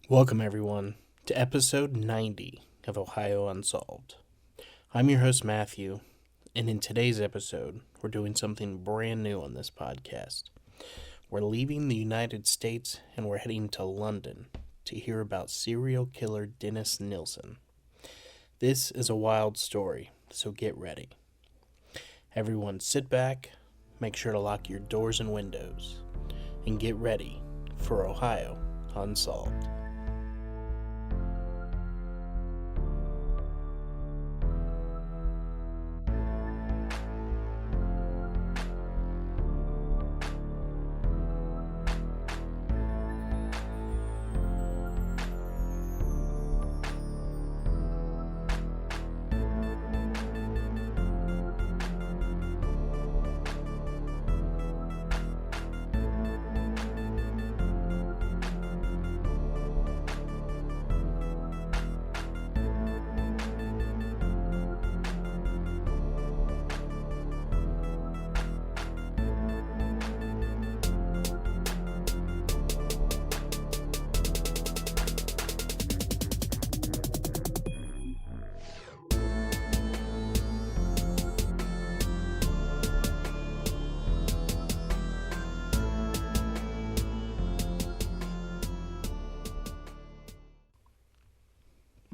Welcome, everyone, to episode 90 of Ohio Unsolved. I'm your host, Matthew, and in today's episode, we're doing something brand new on this podcast. We're leaving the United States and we're heading to London to hear about serial killer Dennis Nilsen. This is a wild story, so get ready. Everyone sit back, make sure to lock your doors and windows, and get ready for Ohio Unsolved.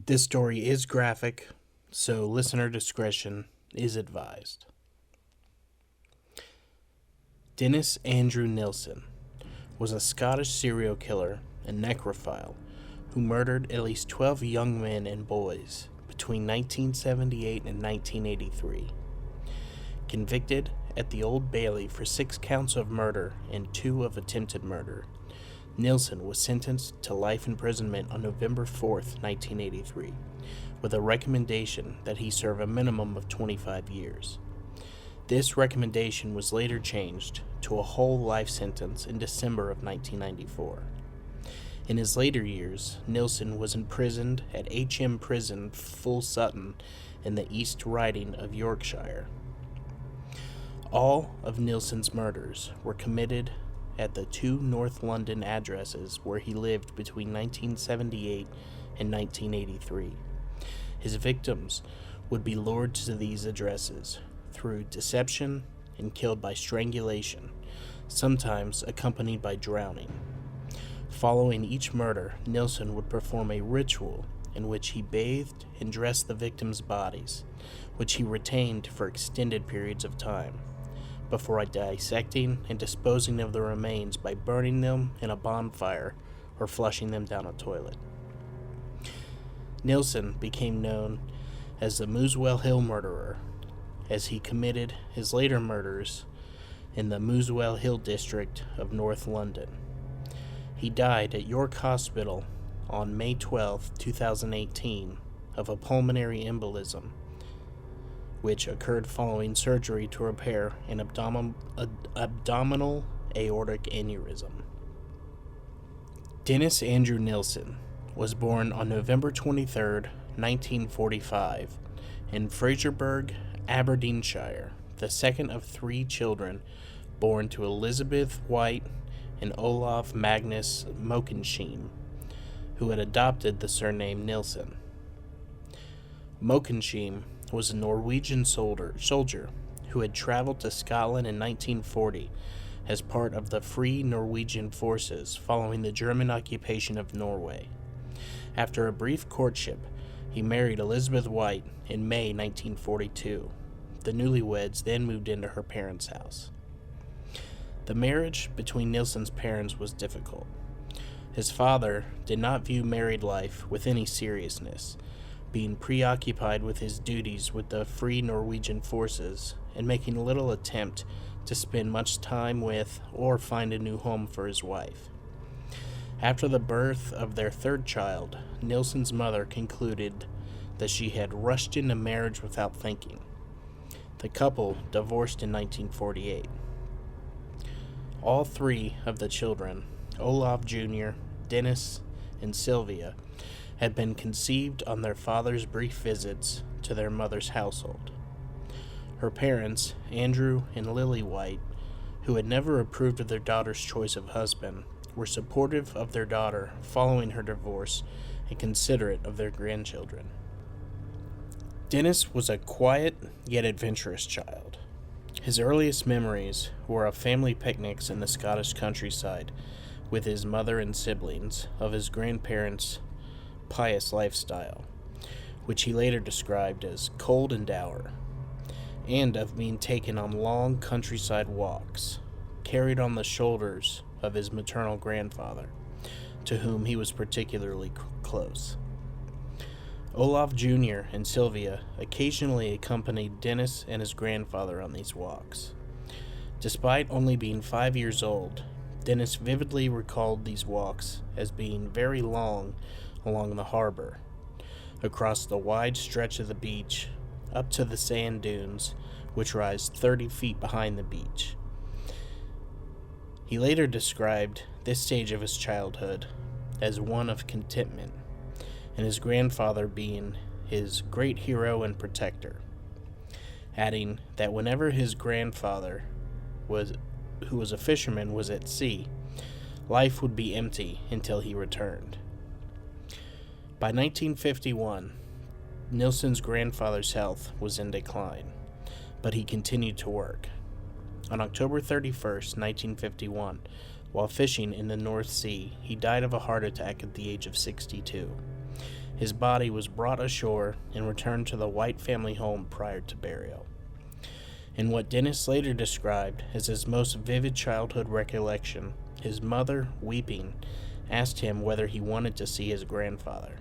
This story is graphic, so listener discretion is advised. Dennis Andrew Nilsen was a Scottish serial killer and necrophile who murdered at least 12 young men and boys between 1978 and 1983. Convicted at the Old Bailey for 6 counts of murder and 2 of attempted murder, Nilsen was sentenced to life imprisonment on November 4th, 1983, with a recommendation that he serve a minimum of 25 years. This recommendation was later changed to a whole life sentence in December of 1994. In his later years, Nilsen was imprisoned at HM Prison, Full Sutton, in the East Riding of Yorkshire. All of Nilsen's murders were committed at the 2 North London addresses where he lived between 1978 and 1983. His victims would be lured to these addresses through deception and killed by strangulation, sometimes accompanied by drowning. Following each murder, Nilsen would perform a ritual in which he bathed and dressed the victims' bodies, which he retained for extended periods of time, before dissecting and disposing of the remains by burning them in a bonfire or flushing them down a toilet. Nilsen became known as the Muswell Hill Murderer, as he committed his later murders in the Muswell Hill district of North London. He died at York Hospital on May 12, 2018, of a pulmonary embolism, which occurred following surgery to repair an abdominal aortic aneurysm. Dennis Andrew Nilsen was born on November 23, 1945, in Fraserburgh, Aberdeenshire, the second of 3 children born to Elizabeth White and Olaf Magnus Mokensheim, who had adopted the surname Nilsen. Mokensheim was a Norwegian soldier who had traveled to Scotland in 1940 as part of the Free Norwegian Forces following the German occupation of Norway. After a brief courtship, he married Elizabeth White in May 1942. The newlyweds then moved into her parents' house. The marriage between Nilsen's parents was difficult. His father did not view married life with any seriousness, being preoccupied with his duties with the Free Norwegian Forces and making little attempt to spend much time with or find a new home for his wife. After the birth of their 3rd child, Nilsen's mother concluded that she had rushed into marriage without thinking. The couple divorced in 1948. All 3 of the children, Olaf Jr., Dennis, and Sylvia, had been conceived on their father's brief visits to their mother's household. Her parents, Andrew and Lily White, who had never approved of their daughter's choice of husband, were supportive of their daughter following her divorce and considerate of their grandchildren. Dennis was a quiet yet adventurous child. His earliest memories were of family picnics in the Scottish countryside with his mother and siblings, of his grandparents' pious lifestyle, which he later described as cold and dour, and of being taken on long countryside walks, carried on the shoulders of his maternal grandfather, to whom he was particularly close. Olaf Jr. and Sylvia occasionally accompanied Dennis and his grandfather on these walks. Despite only being 5 years old, Dennis vividly recalled these walks as being very long along the harbor, across the wide stretch of the beach, up to the sand dunes, which rise 30 feet behind the beach. He later described this stage of his childhood as one of contentment, and his grandfather being his great hero and protector, adding that whenever his grandfather, who was a fisherman, was at sea, life would be empty until he returned. By 1951, Nilsen's grandfather's health was in decline, but he continued to work. On October 31st, 1951, while fishing in the North Sea, he died of a heart attack at the age of 62. His body was brought ashore and returned to the White family home prior to burial. In what Dennis later described as his most vivid childhood recollection, his mother, weeping, asked him whether he wanted to see his grandfather.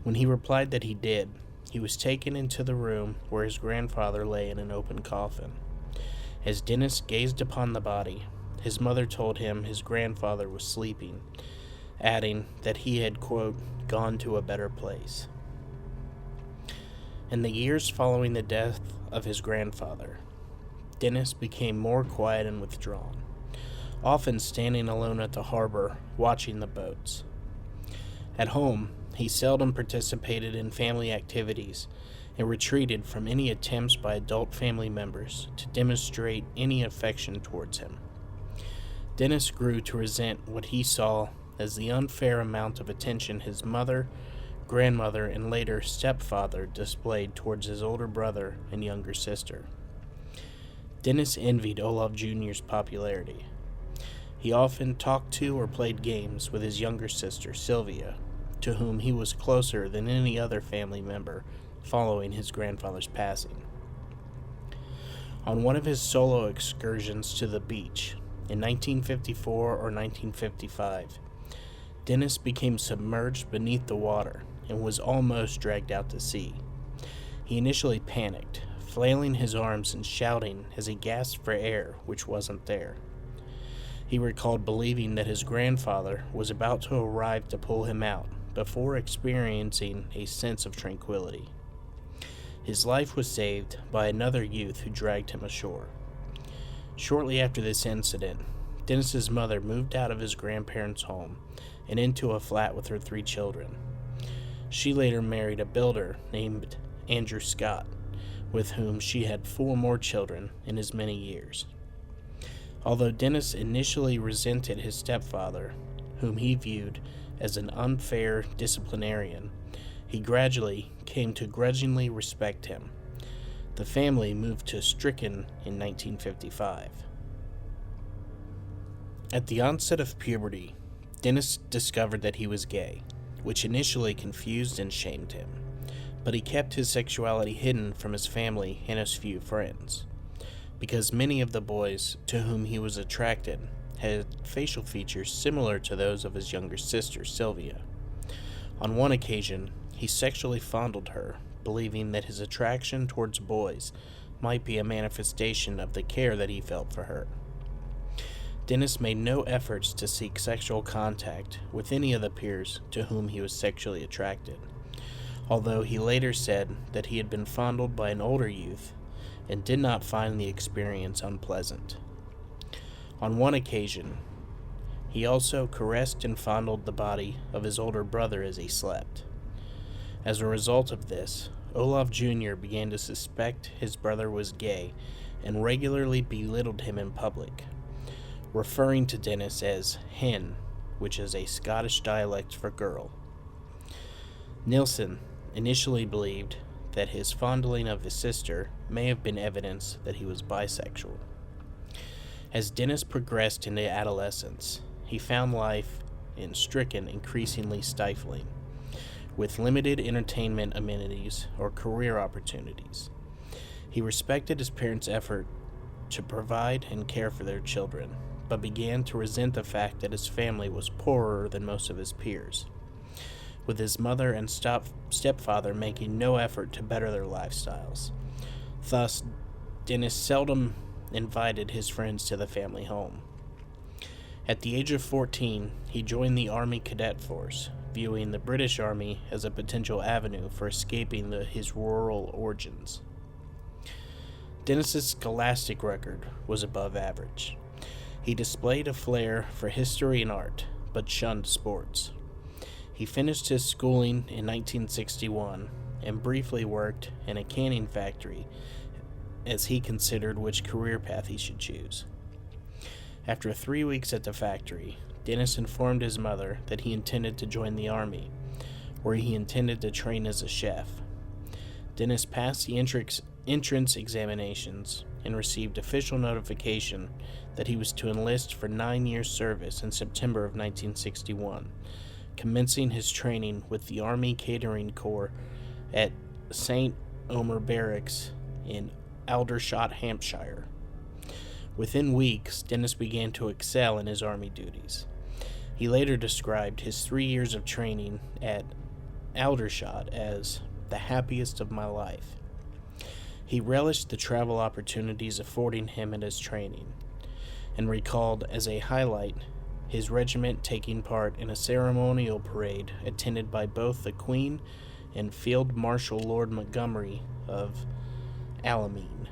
When he replied that he did, he was taken into the room where his grandfather lay in an open coffin. As Dennis gazed upon the body, his mother told him his grandfather was sleeping, adding that he had, quote, gone to a better place. In the years following the death of his grandfather, Dennis became more quiet and withdrawn, often standing alone at the harbor watching the boats. At home, he seldom participated in family activities and retreated from any attempts by adult family members to demonstrate any affection towards him. Dennis grew to resent what he saw as the unfair amount of attention his mother, grandmother, and later stepfather displayed towards his older brother and younger sister. Dennis envied Olaf Jr.'s popularity. He often talked to or played games with his younger sister, Sylvia, to whom he was closer than any other family member following his grandfather's passing. On one of his solo excursions to the beach in 1954 or 1955, Dennis became submerged beneath the water and was almost dragged out to sea. He initially panicked, flailing his arms and shouting as he gasped for air, which wasn't there. He recalled believing that his grandfather was about to arrive to pull him out before experiencing a sense of tranquility. His life was saved by another youth who dragged him ashore. Shortly after this incident, Dennis's mother moved out of his grandparents' home and into a flat with her 3 children. She later married a builder named Andrew Scott, with whom she had 4 more children in as many years. Although Dennis initially resented his stepfather, whom he viewed as an unfair disciplinarian, he gradually came to grudgingly respect him. The family moved to Stricken in 1955. At the onset of puberty, Dennis discovered that he was gay, which initially confused and shamed him, but he kept his sexuality hidden from his family and his few friends, because many of the boys to whom he was attracted had facial features similar to those of his younger sister, Sylvia. On one occasion, he sexually fondled her, believing that his attraction towards boys might be a manifestation of the care that he felt for her. Dennis made no efforts to seek sexual contact with any of the peers to whom he was sexually attracted, although he later said that he had been fondled by an older youth and did not find the experience unpleasant. On one occasion, he also caressed and fondled the body of his older brother as he slept. As a result of this, Olaf Jr. began to suspect his brother was gay and regularly belittled him in public. referring to Dennis as hen, which is a Scottish dialect for girl. Nilsen initially believed that his fondling of his sister may have been evidence that he was bisexual. As Dennis progressed into adolescence, he found life in Stricken increasingly stifling, with limited entertainment amenities or career opportunities. He respected his parents' effort to provide and care for their children, but began to resent the fact that his family was poorer than most of his peers, with his mother and stepfather making no effort to better their lifestyles. Thus, Dennis seldom invited his friends to the family home. At the age of 14, he joined the Army Cadet Force, viewing the British Army as a potential avenue for escaping his rural origins. Dennis's scholastic record was above average. He displayed a flair for history and art, but shunned sports. He finished his schooling in 1961 and briefly worked in a canning factory as he considered which career path he should choose. After 3 weeks at the factory, Dennis informed his mother that he intended to join the Army, where he intended to train as a chef. Dennis passed the entrance examinations and received official notification that he was to enlist for 9 years' service in September of 1961, commencing his training with the Army Catering Corps at St. Omer Barracks in Aldershot, Hampshire. Within weeks, Dennis began to excel in his Army duties. He later described his 3 years of training at Aldershot as the happiest of my life. He relished the travel opportunities affording him in his training, and recalled as a highlight his regiment taking part in a ceremonial parade attended by both the Queen and Field Marshal Lord Montgomery of Alamein.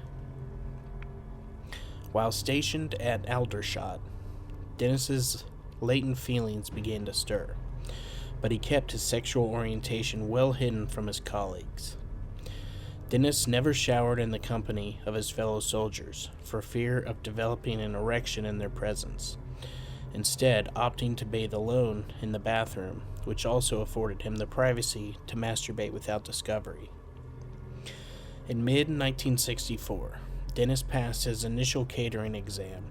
While stationed at Aldershot, Dennis's latent feelings began to stir, but he kept his sexual orientation well hidden from his colleagues. Dennis never showered in the company of his fellow soldiers for fear of developing an erection in their presence, instead opting to bathe alone in the bathroom, which also afforded him the privacy to masturbate without discovery. In mid-1964, Dennis passed his initial catering exam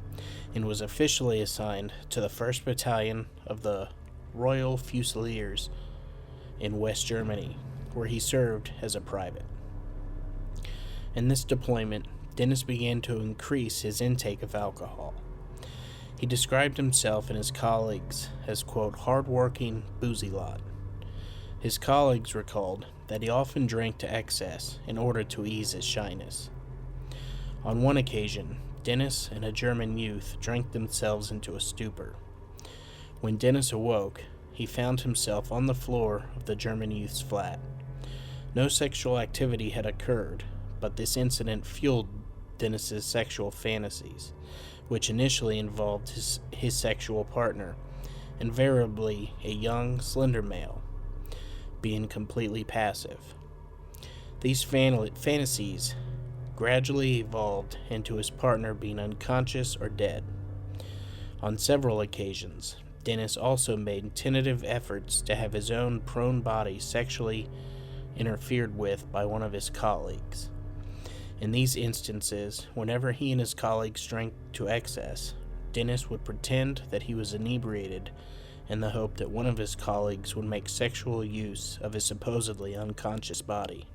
and was officially assigned to the 1st Battalion of the Royal Fusiliers in West Germany, where he served as a private. In this deployment, Dennis began to increase his intake of alcohol. He described himself and his colleagues as, quote, hard-working, boozy lot. His colleagues recalled that he often drank to excess in order to ease his shyness. On one occasion, Dennis and a German youth drank themselves into a stupor. When Dennis awoke, he found himself on the floor of the German youth's flat. No sexual activity had occurred, but this incident fueled Dennis's sexual fantasies, which initially involved his sexual partner, invariably a young, slender male, being completely passive. These fantasies gradually evolved into his partner being unconscious or dead. On several occasions, Dennis also made tentative efforts to have his own prone body sexually interfered with by one of his colleagues. In these instances, whenever he and his colleagues drank to excess, Dennis would pretend that he was inebriated in the hope that one of his colleagues would make sexual use of his supposedly unconscious body.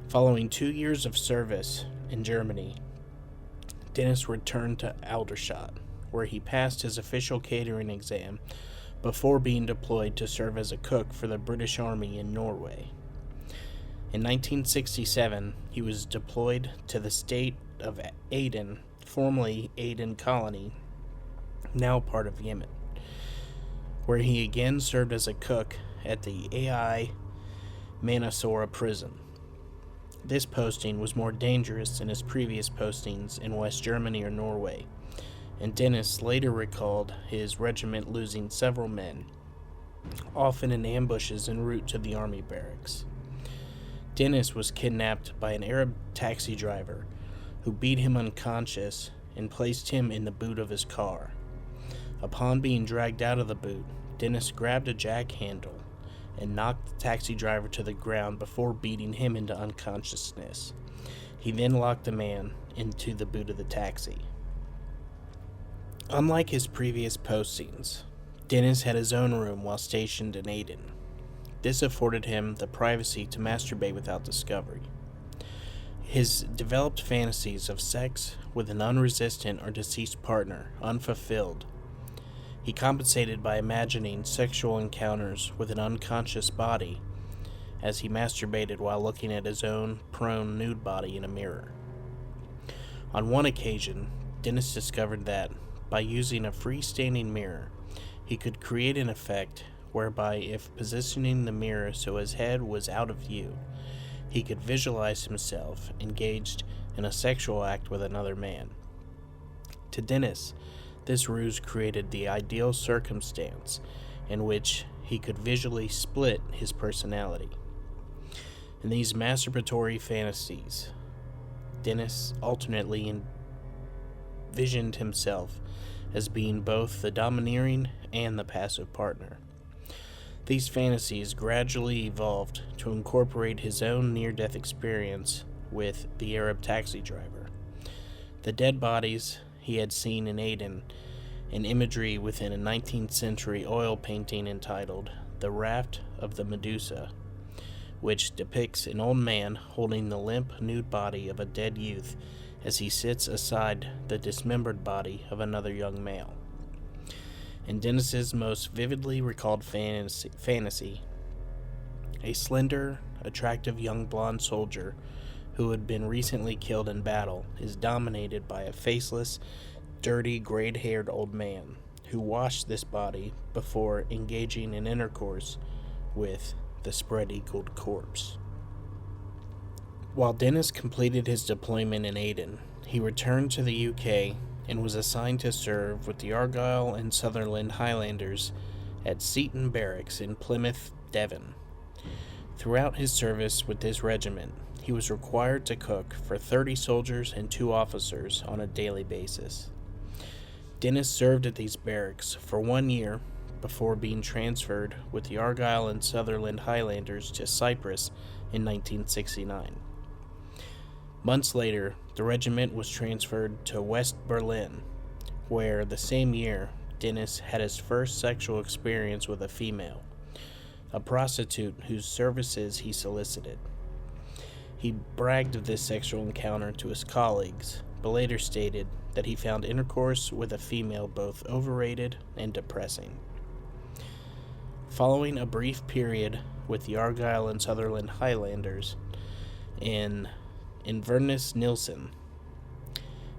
Following 2 years of service in Germany, Dennis returned to Aldershot, where he passed his official catering exam before being deployed to serve as a cook for the British Army in Norway. In 1967, he was deployed to the state of Aden, formerly Aden Colony, now part of Yemen, where he again served as a cook at the Ai Mansoura prison. This posting was more dangerous than his previous postings in West Germany or Norway, and Dennis later recalled his regiment losing several men, often in ambushes en route to the army barracks. Dennis was kidnapped by an Arab taxi driver who beat him unconscious and placed him in the boot of his car. Upon being dragged out of the boot, Dennis grabbed a jack handle and knocked the taxi driver to the ground before beating him into unconsciousness. He then locked the man into the boot of the taxi. Unlike his previous postings, Dennis had his own room while stationed in Aden. This afforded him the privacy to masturbate without discovery. His developed fantasies of sex with an unresistant or deceased partner unfulfilled, he compensated by imagining sexual encounters with an unconscious body as he masturbated while looking at his own prone nude body in a mirror. On one occasion, Dennis discovered that, by using a freestanding mirror, he could create an effect whereby, if positioning the mirror so his head was out of view, he could visualize himself engaged in a sexual act with another man. To Dennis, this ruse created the ideal circumstance in which he could visually split his personality. In these masturbatory fantasies, Dennis alternately envisioned himself as being both the domineering and the passive partner. These fantasies gradually evolved to incorporate his own near-death experience with the Arab taxi driver, the dead bodies he had seen in Aden, and imagery within a 19th century oil painting entitled The Raft of the Medusa, which depicts an old man holding the limp, nude body of a dead youth as he sits aside the dismembered body of another young male. In Dennis's most vividly recalled fantasy, a slender, attractive young blonde soldier who had been recently killed in battle is dominated by a faceless, dirty, gray-haired old man who washed this body before engaging in intercourse with the spread-eagled corpse. While Dennis completed his deployment in Aden, he returned to the UK and was assigned to serve with the Argyll and Sutherland Highlanders at Seaton Barracks in Plymouth, Devon. Throughout his service with this regiment, he was required to cook for 30 soldiers and 2 officers on a daily basis. Dennis served at these barracks for 1 year before being transferred with the Argyll and Sutherland Highlanders to Cyprus in 1969. Months later, the regiment was transferred to West Berlin, where the same year Dennis had his first sexual experience with a female, a prostitute whose services he solicited. He bragged of this sexual encounter to his colleagues, but later stated that he found intercourse with a female both overrated and depressing. Following a brief period with the Argyll and Sutherland Highlanders in Dennis Nilsen,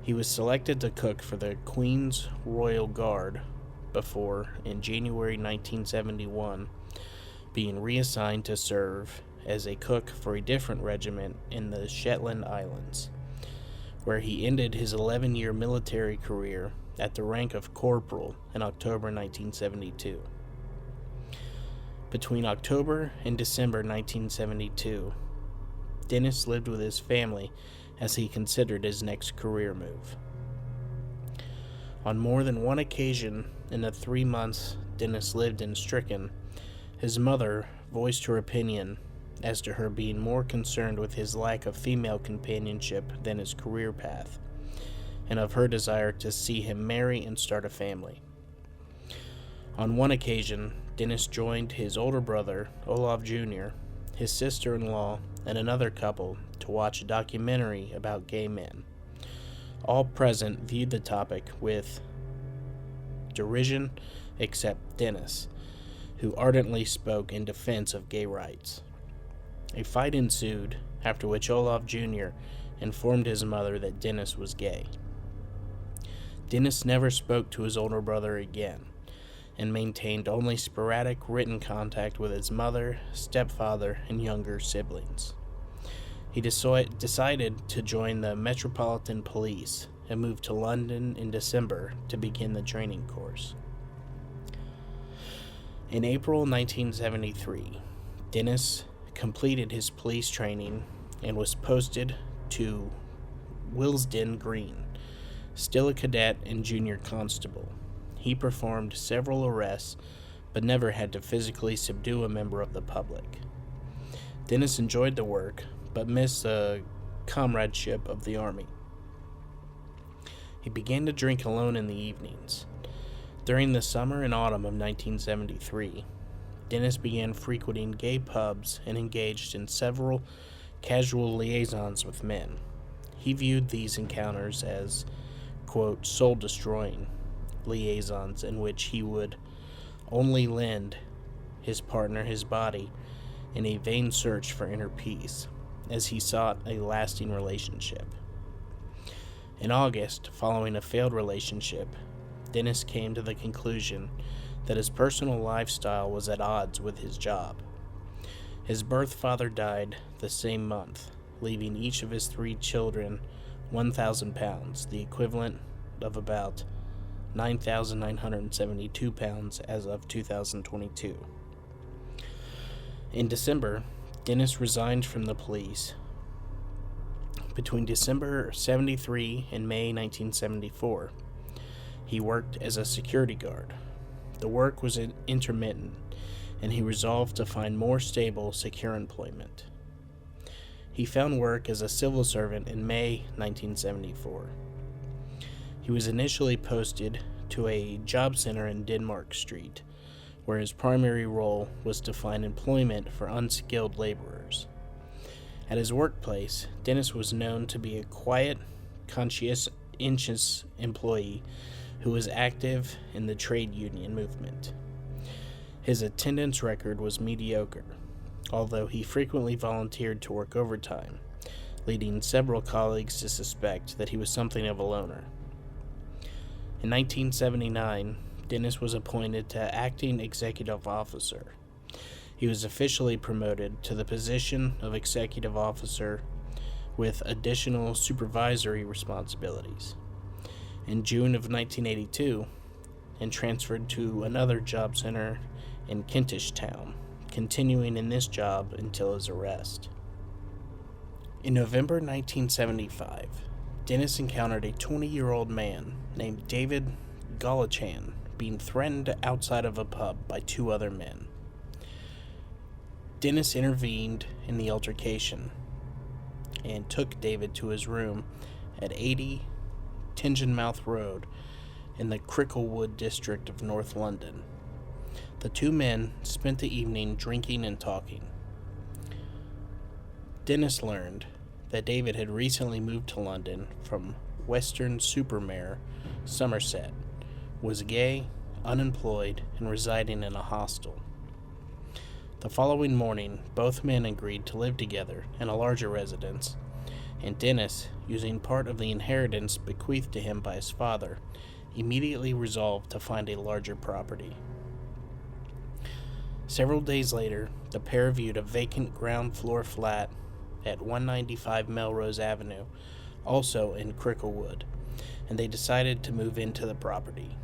he was selected to cook for the Queen's Royal Guard before, in January 1971, being reassigned to serve as a cook for a different regiment in the Shetland Islands, where he ended his 11-year military career at the rank of corporal in October 1972. Between October and December 1972, Dennis lived with his family as he considered his next career move. On more than one occasion in the 3 months Dennis lived in Stricken, his mother voiced her opinion as to her being more concerned with his lack of female companionship than his career path, and of her desire to see him marry and start a family. On one occasion, Dennis joined his older brother, Olaf Jr., his sister-in-law, and another couple to watch a documentary about gay men. All present viewed the topic with derision except Dennis, who ardently spoke in defense of gay rights. A fight ensued, after which Olaf Jr. informed his mother that Dennis was gay. Dennis never spoke to his older brother again, and maintained only sporadic written contact with his mother, stepfather, and younger siblings. He decided to join the Metropolitan Police and moved to London in December to begin the training course. In April 1973, Dennis completed his police training and was posted to Willesden Green, Still a cadet and junior constable, he performed several arrests but never had to physically subdue a member of the public. Dennis enjoyed the work but missed the comradeship of the Army. He began to drink alone in the evenings. During the summer and autumn of 1973, Dennis began frequenting gay pubs and engaged in several casual liaisons with men. He viewed these encounters as, quote, soul-destroying liaisons in which he would only lend his partner his body in a vain search for inner peace, as he sought a lasting relationship. In August, following a failed relationship, Dennis came to the conclusion that his personal lifestyle was at odds with his job. His birth father died the same month, leaving each of his 3 children 1,000 pounds, the equivalent of about 9,972 pounds as of 2022. In December, Dennis resigned from the police. Between December 73 and May 1974, he worked as a security guard. The work was intermittent, and he resolved to find more stable, secure employment. He found work as a civil servant in May 1974. He was initially posted to a job center in Denmark Street, where his primary role was to find employment for unskilled laborers. At his workplace, Dennis was known to be a quiet, conscientious employee who was active in the trade union movement. His attendance record was mediocre, although he frequently volunteered to work overtime, leading several colleagues to suspect that he was something of a loner. In 1979, Dennis was appointed to acting executive officer. He was officially promoted to the position of executive officer with additional supervisory responsibilities in June of 1982, and transferred to another job center in Kentish Town, continuing in this job until his arrest. In November 1975, Dennis encountered a 20-year-old man named David Gallichan being threatened outside of a pub by 2 other men. Dennis intervened in the altercation and took David to his room at 80 Tyngenmouth Road in the Cricklewood district of North London. The 2 men spent the evening drinking and talking. Dennis learned that David had recently moved to London from Weston-super-Mare, Somerset, was gay, unemployed, and residing in a hostel. The following morning, both men agreed to live together in a larger residence, and Dennis, using part of the inheritance bequeathed to him by his father, immediately resolved to find a larger property. Several days later, the pair viewed a vacant ground floor flat at 195 Melrose Avenue, also in Cricklewood, and they decided to move into the property.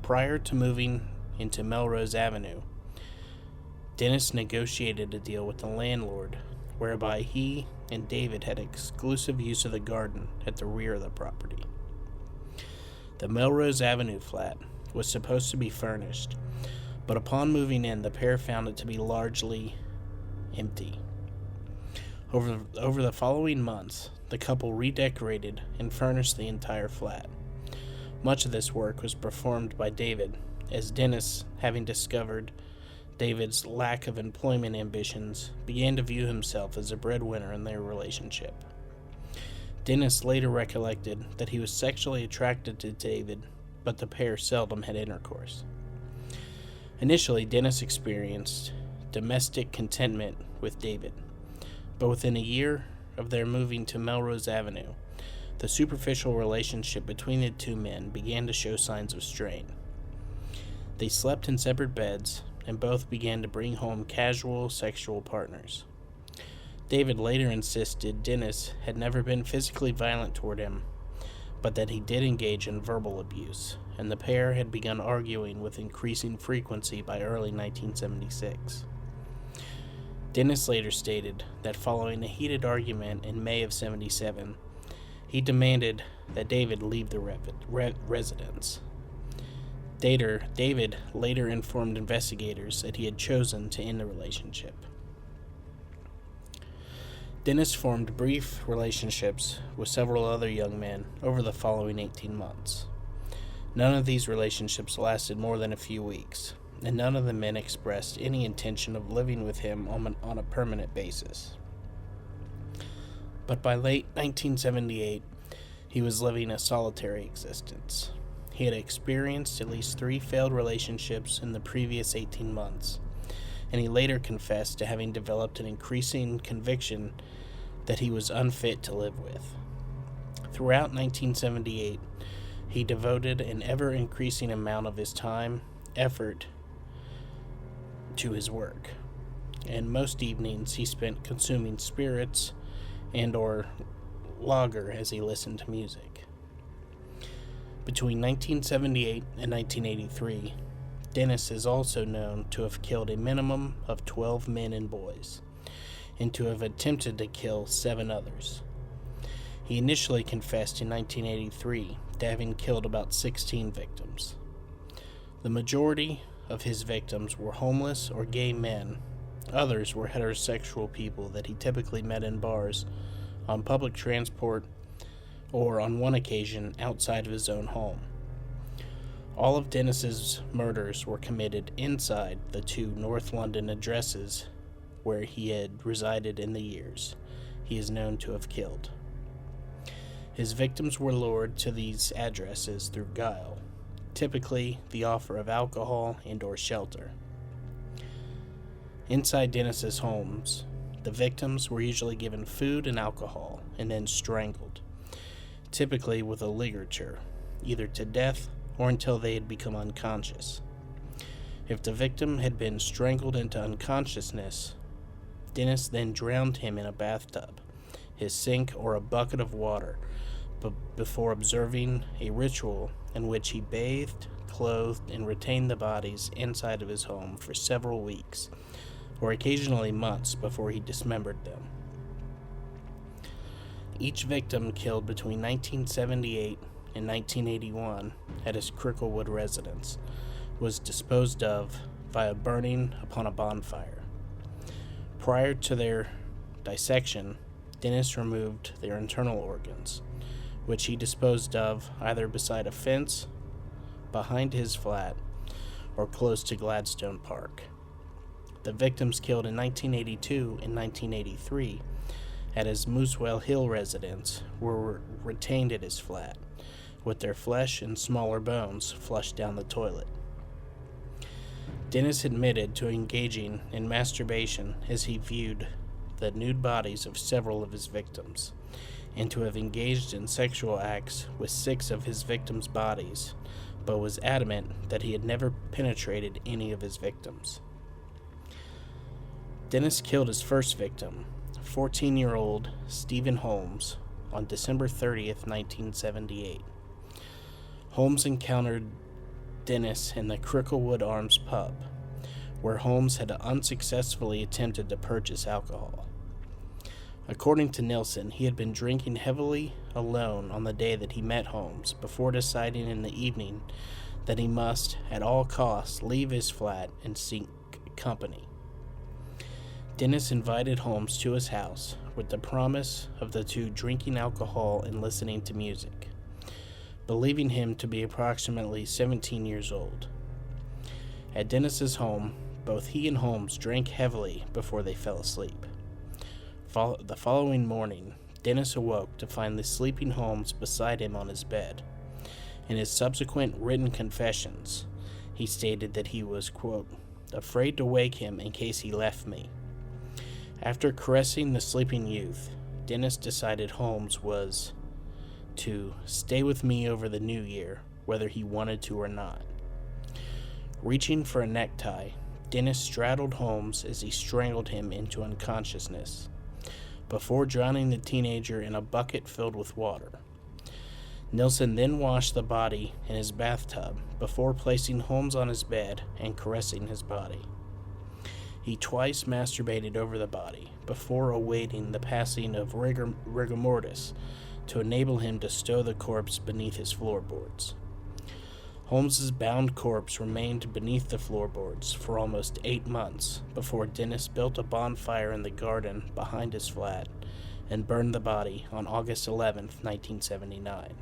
Prior to moving into Melrose Avenue, Dennis negotiated a deal with the landlord whereby he and David had exclusive use of the garden at the rear of the property. The Melrose Avenue flat was supposed to be furnished, but upon moving in, the pair found it to be largely empty. Over the following months, the couple redecorated and furnished the entire flat. Much of this work was performed by David, as Dennis, having discovered David's lack of employment ambitions, began to view himself as a breadwinner in their relationship. Dennis later recollected that he was sexually attracted to David, but the pair seldom had intercourse. Initially, Dennis experienced domestic contentment with David, but within a year of their moving to Melrose Avenue, the superficial relationship between the 2 men began to show signs of strain. They slept in separate beds, and both began to bring home casual sexual partners. David later insisted Dennis had never been physically violent toward him, but that he did engage in verbal abuse, and the pair had begun arguing with increasing frequency by early 1976. Dennis later stated that following a heated argument in May of '77, He demanded that David leave the residence. David later informed investigators that he had chosen to end the relationship. Dennis formed brief relationships with several other young men over the following 18 months. None of these relationships lasted more than a few weeks, and none of the men expressed any intention of living with him on a permanent basis. But by late 1978, he was living a solitary existence. He had experienced at least 3 failed relationships in the previous 18 months, and he later confessed to having developed an increasing conviction that he was unfit to live with. Throughout 1978, he devoted an ever-increasing amount of his time, effort, to his work, and most evenings he spent consuming spirits and/or lager as he listened to music. Between 1978 and 1983, Dennis is also known to have killed a minimum of 12 men and boys, and to have attempted to kill 7 others. He initially confessed in 1983 to having killed about 16 victims. The majority of his victims were homeless or gay men. Others were heterosexual people that he typically met in bars, on public transport, or on one occasion outside of his own home. All of Dennis's murders were committed inside the 2 North London addresses where he had resided in the years he is known to have killed. His victims were lured to these addresses through guile, typically the offer of alcohol and/or shelter. Inside Dennis's homes, the victims were usually given food and alcohol and then strangled, typically with a ligature, either to death or until they had become unconscious. If the victim had been strangled into unconsciousness, Dennis then drowned him in a bathtub, his sink, or a bucket of water, before observing a ritual in which he bathed, clothed, and retained the bodies inside of his home for several weeks, or occasionally months, before he dismembered them. Each victim killed between 1978 and 1981 at his Cricklewood residence was disposed of via burning upon a bonfire. Prior to their dissection, Dennis removed their internal organs, which he disposed of either beside a fence, behind his flat, or close to Gladstone Park. The victims killed in 1982 and 1983 at his Moosewell Hill residence were retained at his flat, with their flesh and smaller bones flushed down the toilet. Dennis admitted to engaging in masturbation as he viewed the nude bodies of several of his victims, and to have engaged in sexual acts with 6 of his victims' bodies, but was adamant that he had never penetrated any of his victims. Dennis killed his first victim, 14-year-old Stephen Holmes, on December 30th, 1978. Holmes encountered Dennis in the Cricklewood Arms pub, where Holmes had unsuccessfully attempted to purchase alcohol. According to Nilsen, he had been drinking heavily alone on the day that he met Holmes, before deciding in the evening that he must, at all costs, leave his flat and seek company. Dennis invited Holmes to his house with the promise of the 2 drinking alcohol and listening to music, believing him to be approximately 17 years old. At Dennis's home, both he and Holmes drank heavily before they fell asleep. The following morning, Dennis awoke to find the sleeping Holmes beside him on his bed. In his subsequent written confessions, he stated that he was, quote, afraid to wake him in case he left me. After caressing the sleeping youth, Dennis decided Holmes was to stay with me over the new year, whether he wanted to or not. Reaching for a necktie, Dennis straddled Holmes as he strangled him into unconsciousness, before drowning the teenager in a bucket filled with water. Nilsen then washed the body in his bathtub before placing Holmes on his bed and caressing his body. He twice masturbated over the body before awaiting the passing of rigor mortis to enable him to stow the corpse beneath his floorboards. Holmes's bound corpse remained beneath the floorboards for almost 8 months before Dennis built a bonfire in the garden behind his flat and burned the body on August 11, 1979.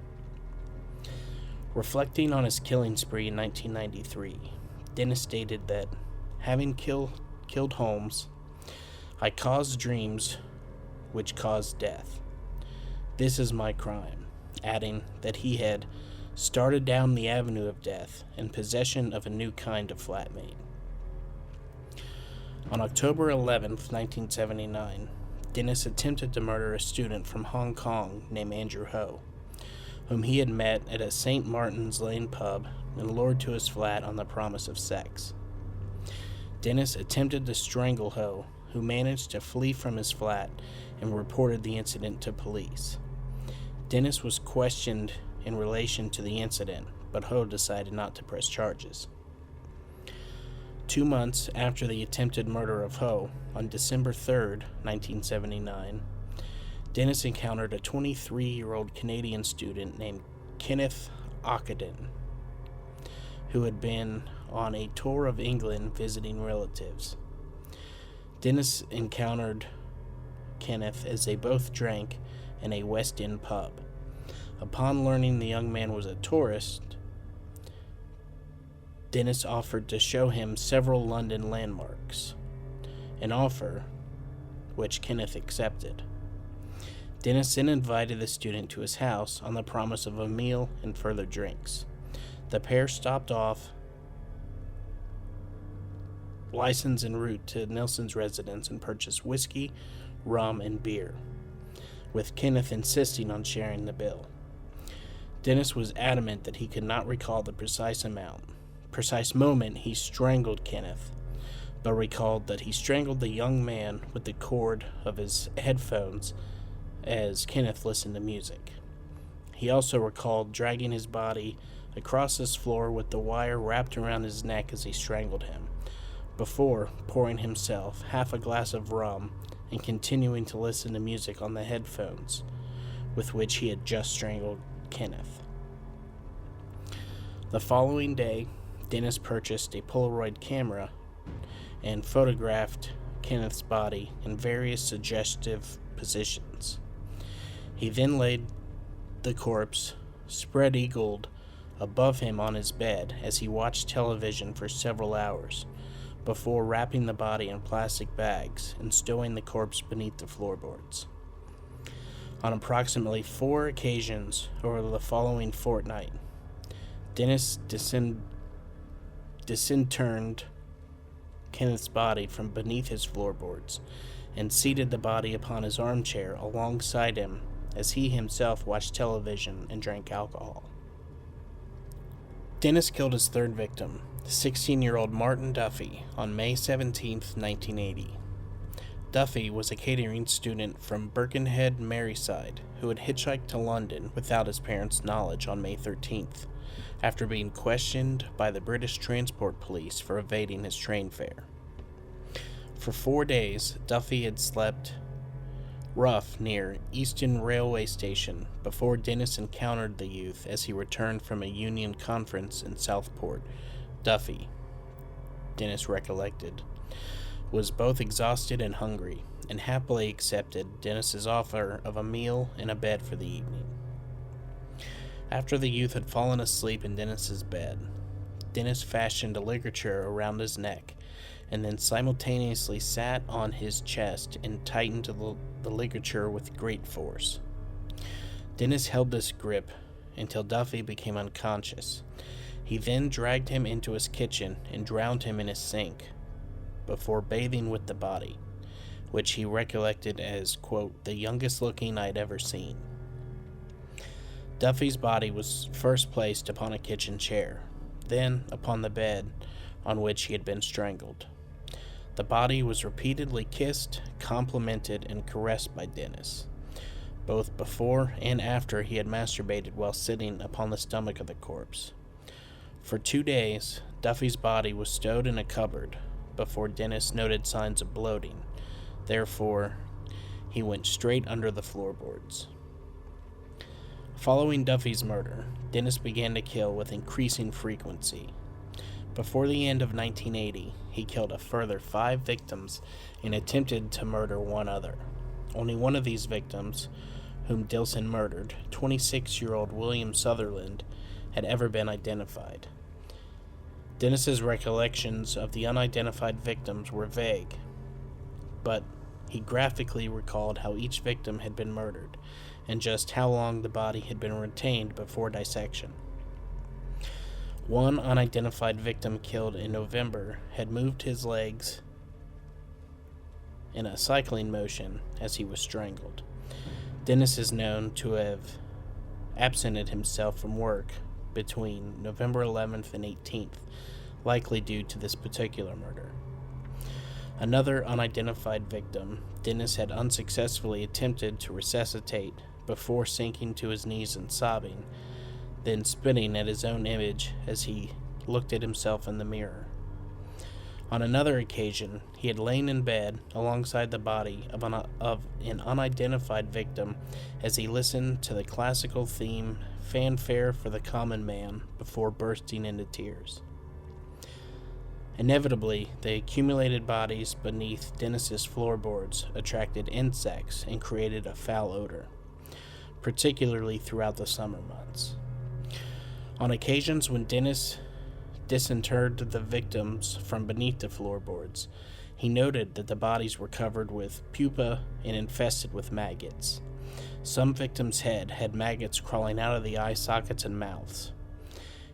Reflecting on his killing spree in 1993, Dennis stated that, having killed Holmes, I caused dreams which caused death. This is my crime, adding that he had started down the avenue of death in possession of a new kind of flatmate. On October 11, 1979, Dennis attempted to murder a student from Hong Kong named Andrew Ho, whom he had met at a St. Martin's Lane pub and lured to his flat on the promise of sex. Dennis attempted to strangle Ho, who managed to flee from his flat and reported the incident to police. Dennis was questioned in relation to the incident, but Ho decided not to press charges. 2 months after the attempted murder of Ho, on December 3, 1979, Dennis encountered a 23-year-old Canadian student named Kenneth Ockenden, who had been on a tour of England visiting relatives. Dennis encountered Kenneth as they both drank in a West End pub. Upon learning the young man was a tourist, Dennis offered to show him several London landmarks, an offer which Kenneth accepted. Dennis then invited the student to his house on the promise of a meal and further drinks. The pair stopped off license en route to Nilsen's residence and purchased whiskey, rum, and beer, with Kenneth insisting on sharing the bill. Dennis was adamant that he could not recall the precise moment he strangled Kenneth, but recalled that he strangled the young man with the cord of his headphones as Kenneth listened to music. He also recalled dragging his body across his floor with the wire wrapped around his neck as he strangled him, before pouring himself half a glass of rum and continuing to listen to music on the headphones with which he had just strangled Kenneth. The following day, Dennis purchased a Polaroid camera and photographed Kenneth's body in various suggestive positions. He then laid the corpse spread-eagled above him on his bed as he watched television for several hours, before wrapping the body in plastic bags and stowing the corpse beneath the floorboards. On approximately 4 occasions over the following fortnight, Dennis disinterred Kenneth's body from beneath his floorboards and seated the body upon his armchair alongside him as he himself watched television and drank alcohol. Dennis killed his third victim, 16-year-old Martin Duffy, on May 17, 1980. Duffy was a catering student from Birkenhead, Merseyside, who had hitchhiked to London without his parents' knowledge on May 13th, after being questioned by the British Transport Police for evading his train fare. For 4 days, Duffy had slept rough near Euston Railway Station before Dennis encountered the youth as he returned from a union conference in Southport. Duffy, Dennis recollected, was both exhausted and hungry, and happily accepted Dennis's offer of a meal and a bed for the evening. After the youth had fallen asleep in Dennis's bed, Dennis fashioned a ligature around his neck and then simultaneously sat on his chest and tightened the ligature with great force. Dennis held this grip until Duffy became unconscious. He then dragged him into his kitchen and drowned him in his sink before bathing with the body, which he recollected as, quote, the youngest looking I'd ever seen. Duffy's body was first placed upon a kitchen chair, then upon the bed on which he had been strangled. The body was repeatedly kissed, complimented, and caressed by Dennis, both before and after he had masturbated while sitting upon the stomach of the corpse. For 2 days, Duffy's body was stowed in a cupboard before Dennis noted signs of bloating. Therefore, he went straight under the floorboards. Following Duffy's murder, Dennis began to kill with increasing frequency. Before the end of 1980, he killed a further 5 victims and attempted to murder one other. Only one of these victims, whom Nilsen murdered, 26-year-old William Sutherland, had ever been identified. Dennis's recollections of the unidentified victims were vague, but he graphically recalled how each victim had been murdered and just how long the body had been retained before dissection. One unidentified victim killed in November had moved his legs in a cycling motion as he was strangled. Dennis is known to have absented himself from work between November 11th and 18th, likely due to this particular murder. Another unidentified victim, Dennis had unsuccessfully attempted to resuscitate before sinking to his knees and sobbing, then spitting at his own image as he looked at himself in the mirror. On another occasion, he had lain in bed alongside the body of an unidentified victim as he listened to the classical theme Fanfare for the Common Man before bursting into tears. Inevitably, the accumulated bodies beneath Dennis's floorboards attracted insects and created a foul odor, particularly throughout the summer months. On occasions when Dennis disinterred the victims from beneath the floorboards, he noted that the bodies were covered with pupa and infested with maggots. Some victims' head had maggots crawling out of the eye sockets and mouths.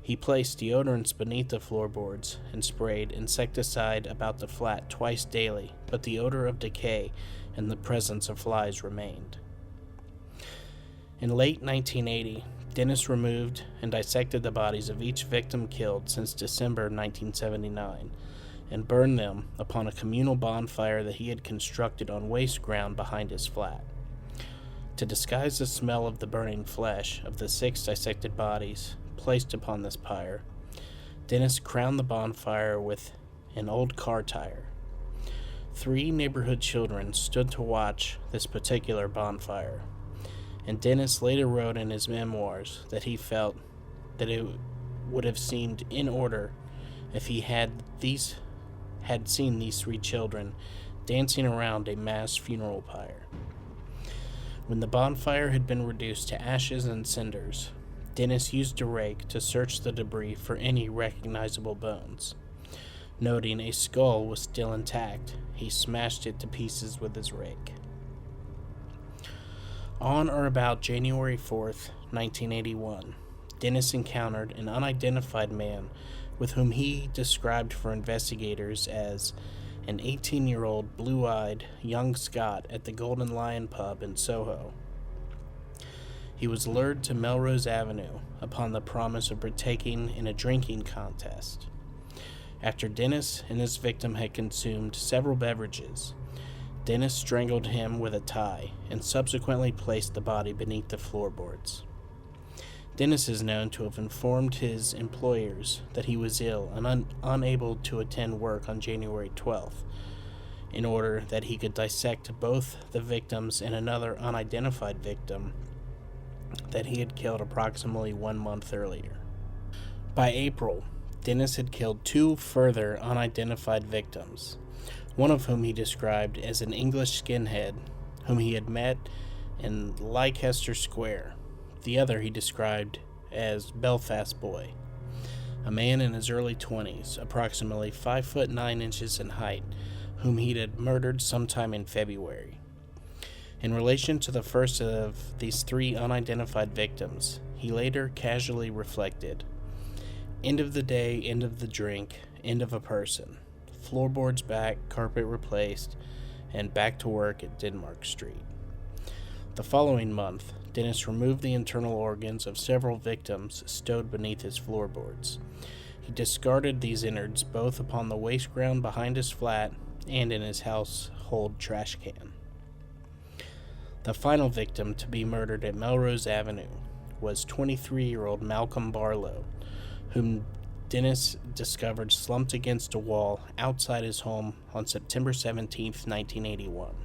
He placed deodorants beneath the floorboards and sprayed insecticide about the flat twice daily, but the odor of decay and the presence of flies remained. In late 1980, Dennis removed and dissected the bodies of each victim killed since December 1979 and burned them upon a communal bonfire that he had constructed on waste ground behind his flat. To disguise the smell of the burning flesh of the 6 dissected bodies placed upon this pyre, Dennis crowned the bonfire with an old car tire. 3 neighborhood children stood to watch this particular bonfire, and Dennis later wrote in his memoirs that he felt that it would have seemed in order if he had seen these 3 children dancing around a mass funeral pyre. When the bonfire had been reduced to ashes and cinders, Dennis used a rake to search the debris for any recognizable bones. Noting a skull was still intact, he smashed it to pieces with his rake. On or about January 4th, 1981, Dennis encountered an unidentified man with whom he described for investigators as an 18-year-old blue-eyed young Scot at the Golden Lion pub in Soho. He was lured to Melrose Avenue upon the promise of partaking in a drinking contest. After Dennis and his victim had consumed several beverages, Dennis strangled him with a tie and subsequently placed the body beneath the floorboards. Dennis is known to have informed his employers that he was ill and unable to attend work on January 12th, in order that he could dissect both the victims and another unidentified victim that he had killed approximately 1 month earlier. By April, Dennis had killed 2 further unidentified victims, one of whom he described as an English skinhead whom he had met in Leicester Square. The other he described as Belfast Boy, a man in his early 20s, approximately 5 foot 9 inches in height, whom he had murdered sometime in February. In relation to the first of these 3 unidentified victims, he later casually reflected, "End of the day, end of the drink, end of a person. Floorboards back, carpet replaced, and back to work at Denmark Street." The following month, Dennis removed the internal organs of several victims stowed beneath his floorboards. He discarded these innards both upon the waste ground behind his flat and in his household trash can. The final victim to be murdered at Melrose Avenue was 23-year-old Malcolm Barlow, whom Dennis discovered slumped against a wall outside his home on September 17, 1981.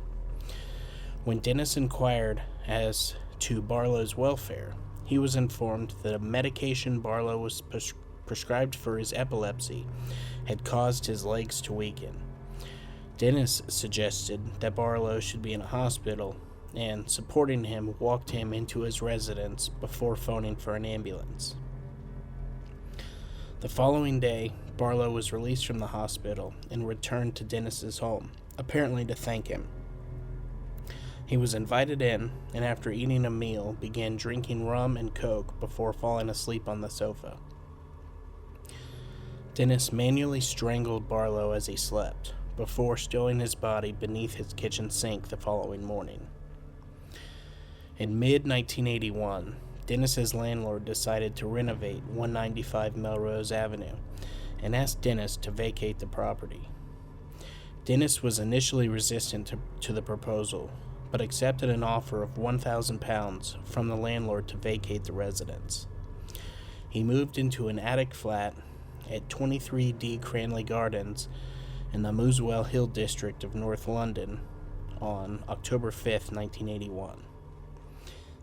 When Dennis inquired as to Barlow's welfare, he was informed that a medication Barlow was prescribed for his epilepsy had caused his legs to weaken. Dennis suggested that Barlow should be in a hospital, and, supporting him, walked him into his residence before phoning for an ambulance. The following day, Barlow was released from the hospital and returned to Dennis's home, apparently to thank him. He was invited in, and after eating a meal, began drinking rum and coke before falling asleep on the sofa. Dennis manually strangled Barlow as he slept, before stowing his body beneath his kitchen sink the following morning. In mid-1981, Dennis's landlord decided to renovate 195 Melrose Avenue and asked Dennis to vacate the property. Dennis was initially resistant to the proposal, but accepted an offer of £1,000 from the landlord to vacate the residence. He moved into an attic flat at 23D Cranley Gardens in the Muswell Hill district of North London on October 5, 1981.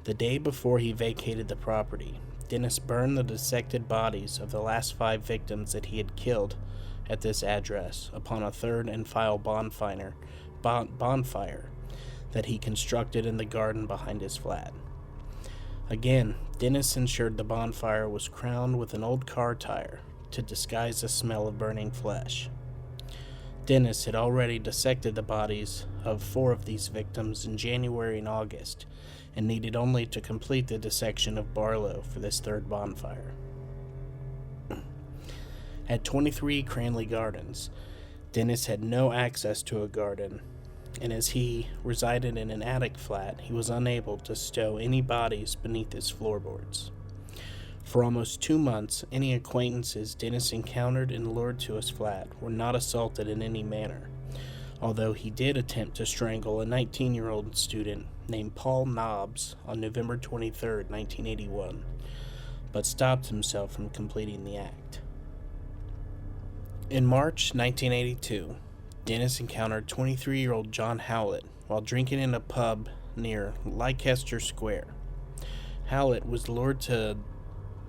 The day before he vacated the property, Dennis burned the dissected bodies of the last 5 victims that he had killed at this address upon a third and final bonfire that he constructed in the garden behind his flat. Again, Dennis ensured the bonfire was crowned with an old car tire to disguise the smell of burning flesh. Dennis had already dissected the bodies of 4 of these victims in January and August, and needed only to complete the dissection of Barlow for this third bonfire. At 23 Cranley Gardens, Dennis had no access to a garden, and as he resided in an attic flat, he was unable to stow any bodies beneath his floorboards. For almost 2 months, any acquaintances Dennis encountered and lured to his flat were not assaulted in any manner, although he did attempt to strangle a 19-year-old student named Paul Nobbs on November 23, 1981, but stopped himself from completing the act. In March 1982, Dennis encountered 23-year-old John Howlett while drinking in a pub near Leicester Square. Howlett was lured to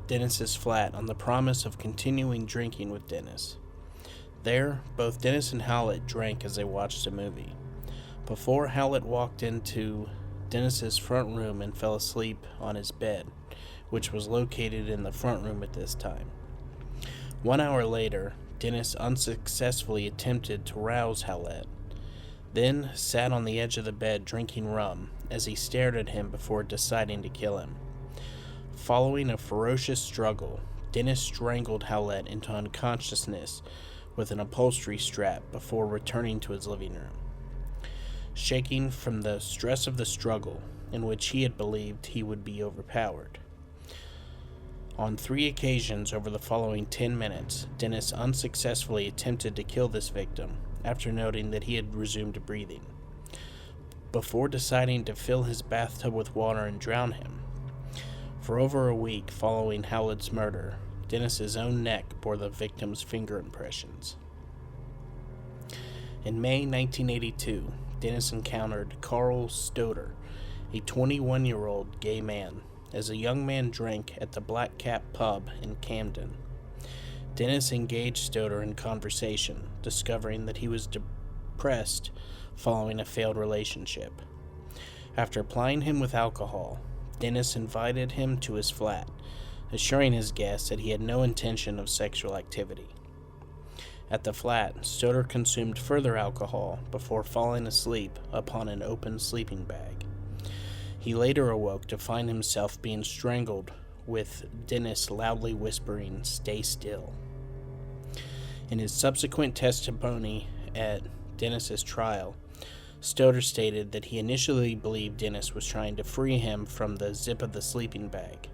Dennis's flat on the promise of continuing drinking with Dennis. There, both Dennis and Howlett drank as they watched a movie, before Howlett walked into Dennis's front room and fell asleep on his bed, which was located in the front room at this time. 1 hour later, Dennis unsuccessfully attempted to rouse Howlett, then sat on the edge of the bed drinking rum as he stared at him before deciding to kill him. Following a ferocious struggle, Dennis strangled Howlett into unconsciousness with an upholstery strap before returning to his living room. Shaking from the stress of the struggle, in which he had believed he would be overpowered. On 3 occasions over the following 10 minutes, Dennis unsuccessfully attempted to kill this victim after noting that he had resumed breathing, before deciding to fill his bathtub with water and drown him. For over a week following Howlett's murder, Dennis's own neck bore the victim's finger impressions. In May 1982, Dennis encountered Carl Stoder, a 21-year-old gay man, as a young man drank at the Black Cap pub in Camden. Dennis engaged Stoder in conversation, discovering that he was depressed following a failed relationship. After plying him with alcohol, Dennis invited him to his flat, assuring his guests that he had no intention of sexual activity. At the flat, Stoder consumed further alcohol before falling asleep upon an open sleeping bag. He later awoke to find himself being strangled, with Dennis loudly whispering, "Stay still." In his subsequent testimony at Dennis's trial, Stoder stated that he initially believed Dennis was trying to free him from the zip of the sleeping bag,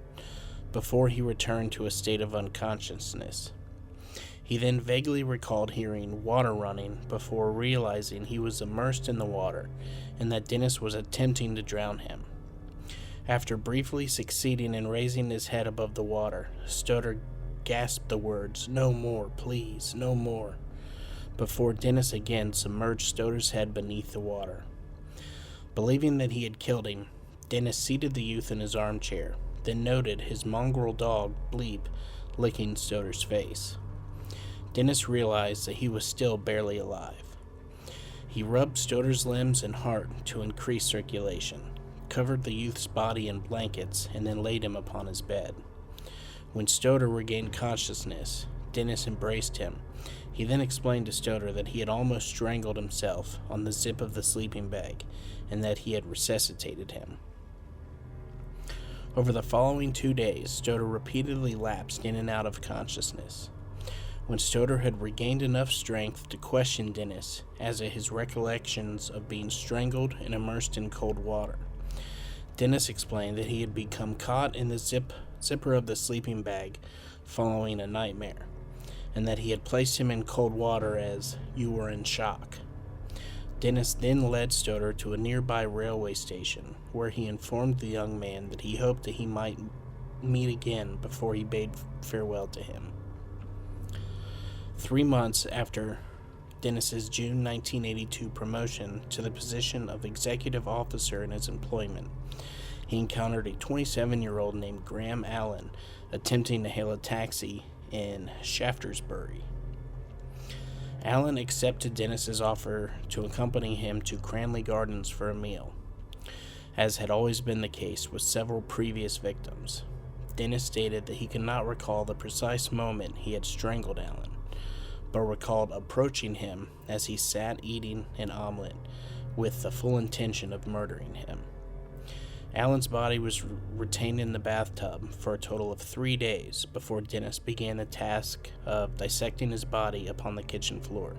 before he returned to a state of unconsciousness. He then vaguely recalled hearing water running before realizing he was immersed in the water and that Dennis was attempting to drown him. After briefly succeeding in raising his head above the water, Stoder gasped the words, "No more, please, no more," before Dennis again submerged Stoder's head beneath the water. Believing that he had killed him, Dennis seated the youth in his armchair, then noted his mongrel dog, Bleep, licking Stoder's face. Dennis realized that he was still barely alive. He rubbed Stoder's limbs and heart to increase circulation, covered the youth's body in blankets, and then laid him upon his bed. When Stoder regained consciousness, Dennis embraced him. He then explained to Stoder that he had almost strangled himself on the zip of the sleeping bag, and that he had resuscitated him. Over the following 2 days, Stoder repeatedly lapsed in and out of consciousness. When Stoder had regained enough strength to question Dennis as to his recollections of being strangled and immersed in cold water, Dennis explained that he had become caught in the zipper of the sleeping bag following a nightmare, and that he had placed him in cold water as "you were in shock." Dennis then led Stoder to a nearby railway station, where he informed the young man that he hoped that he might meet again before he bade farewell to him. 3 months after Dennis's June 1982 promotion to the position of executive officer in his employment, he encountered a 27-year-old named Graham Allen attempting to hail a taxi in Shaftesbury. Allen accepted Dennis's offer to accompany him to Cranley Gardens for a meal, as had always been the case with several previous victims. Dennis stated that he could not recall the precise moment he had strangled Allen, but recalled approaching him as he sat eating an omelet with the full intention of murdering him. Allen's body was retained in the bathtub for a total of 3 days before Dennis began the task of dissecting his body upon the kitchen floor.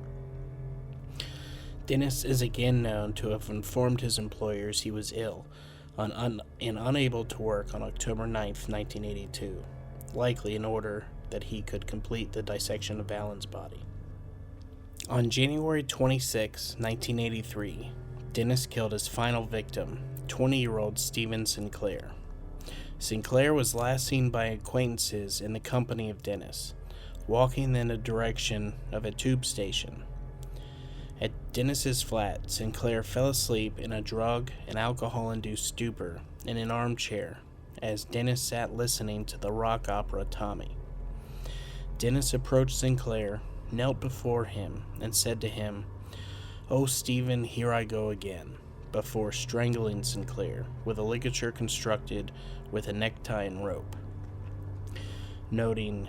Dennis is again known to have informed his employers he was ill and unable to work on October 9th, 1982, likely in order that he could complete the dissection of Allen's body. On January 26, 1983, Dennis killed his final victim, 20-year-old Stephen Sinclair. Sinclair was last seen by acquaintances in the company of Dennis, walking in the direction of a tube station. At Dennis's flat, Sinclair fell asleep in a drug and alcohol-induced stupor in an armchair as Dennis sat listening to the rock opera Tommy. Dennis approached Sinclair, knelt before him, and said to him, "Oh, Stephen, here I go again," before strangling Sinclair with a ligature constructed with a necktie and rope. Noting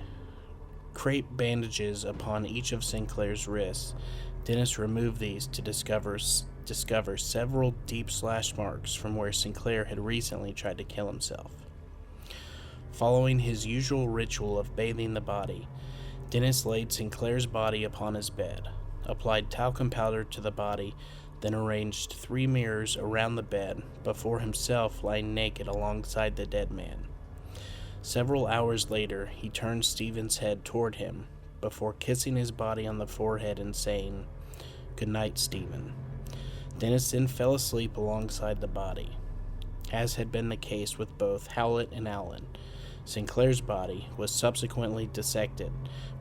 crepe bandages upon each of Sinclair's wrists, Dennis removed these to discover several deep slash marks from where Sinclair had recently tried to kill himself. Following his usual ritual of bathing the body, Dennis laid Sinclair's body upon his bed, applied talcum powder to the body, then arranged 3 mirrors around the bed before himself lying naked alongside the dead man. Several hours later, he turned Stephen's head toward him before kissing his body on the forehead and saying, "Good night, Stephen." Dennis then fell asleep alongside the body. As had been the case with both Howlett and Allen, Sinclair's body was subsequently dissected,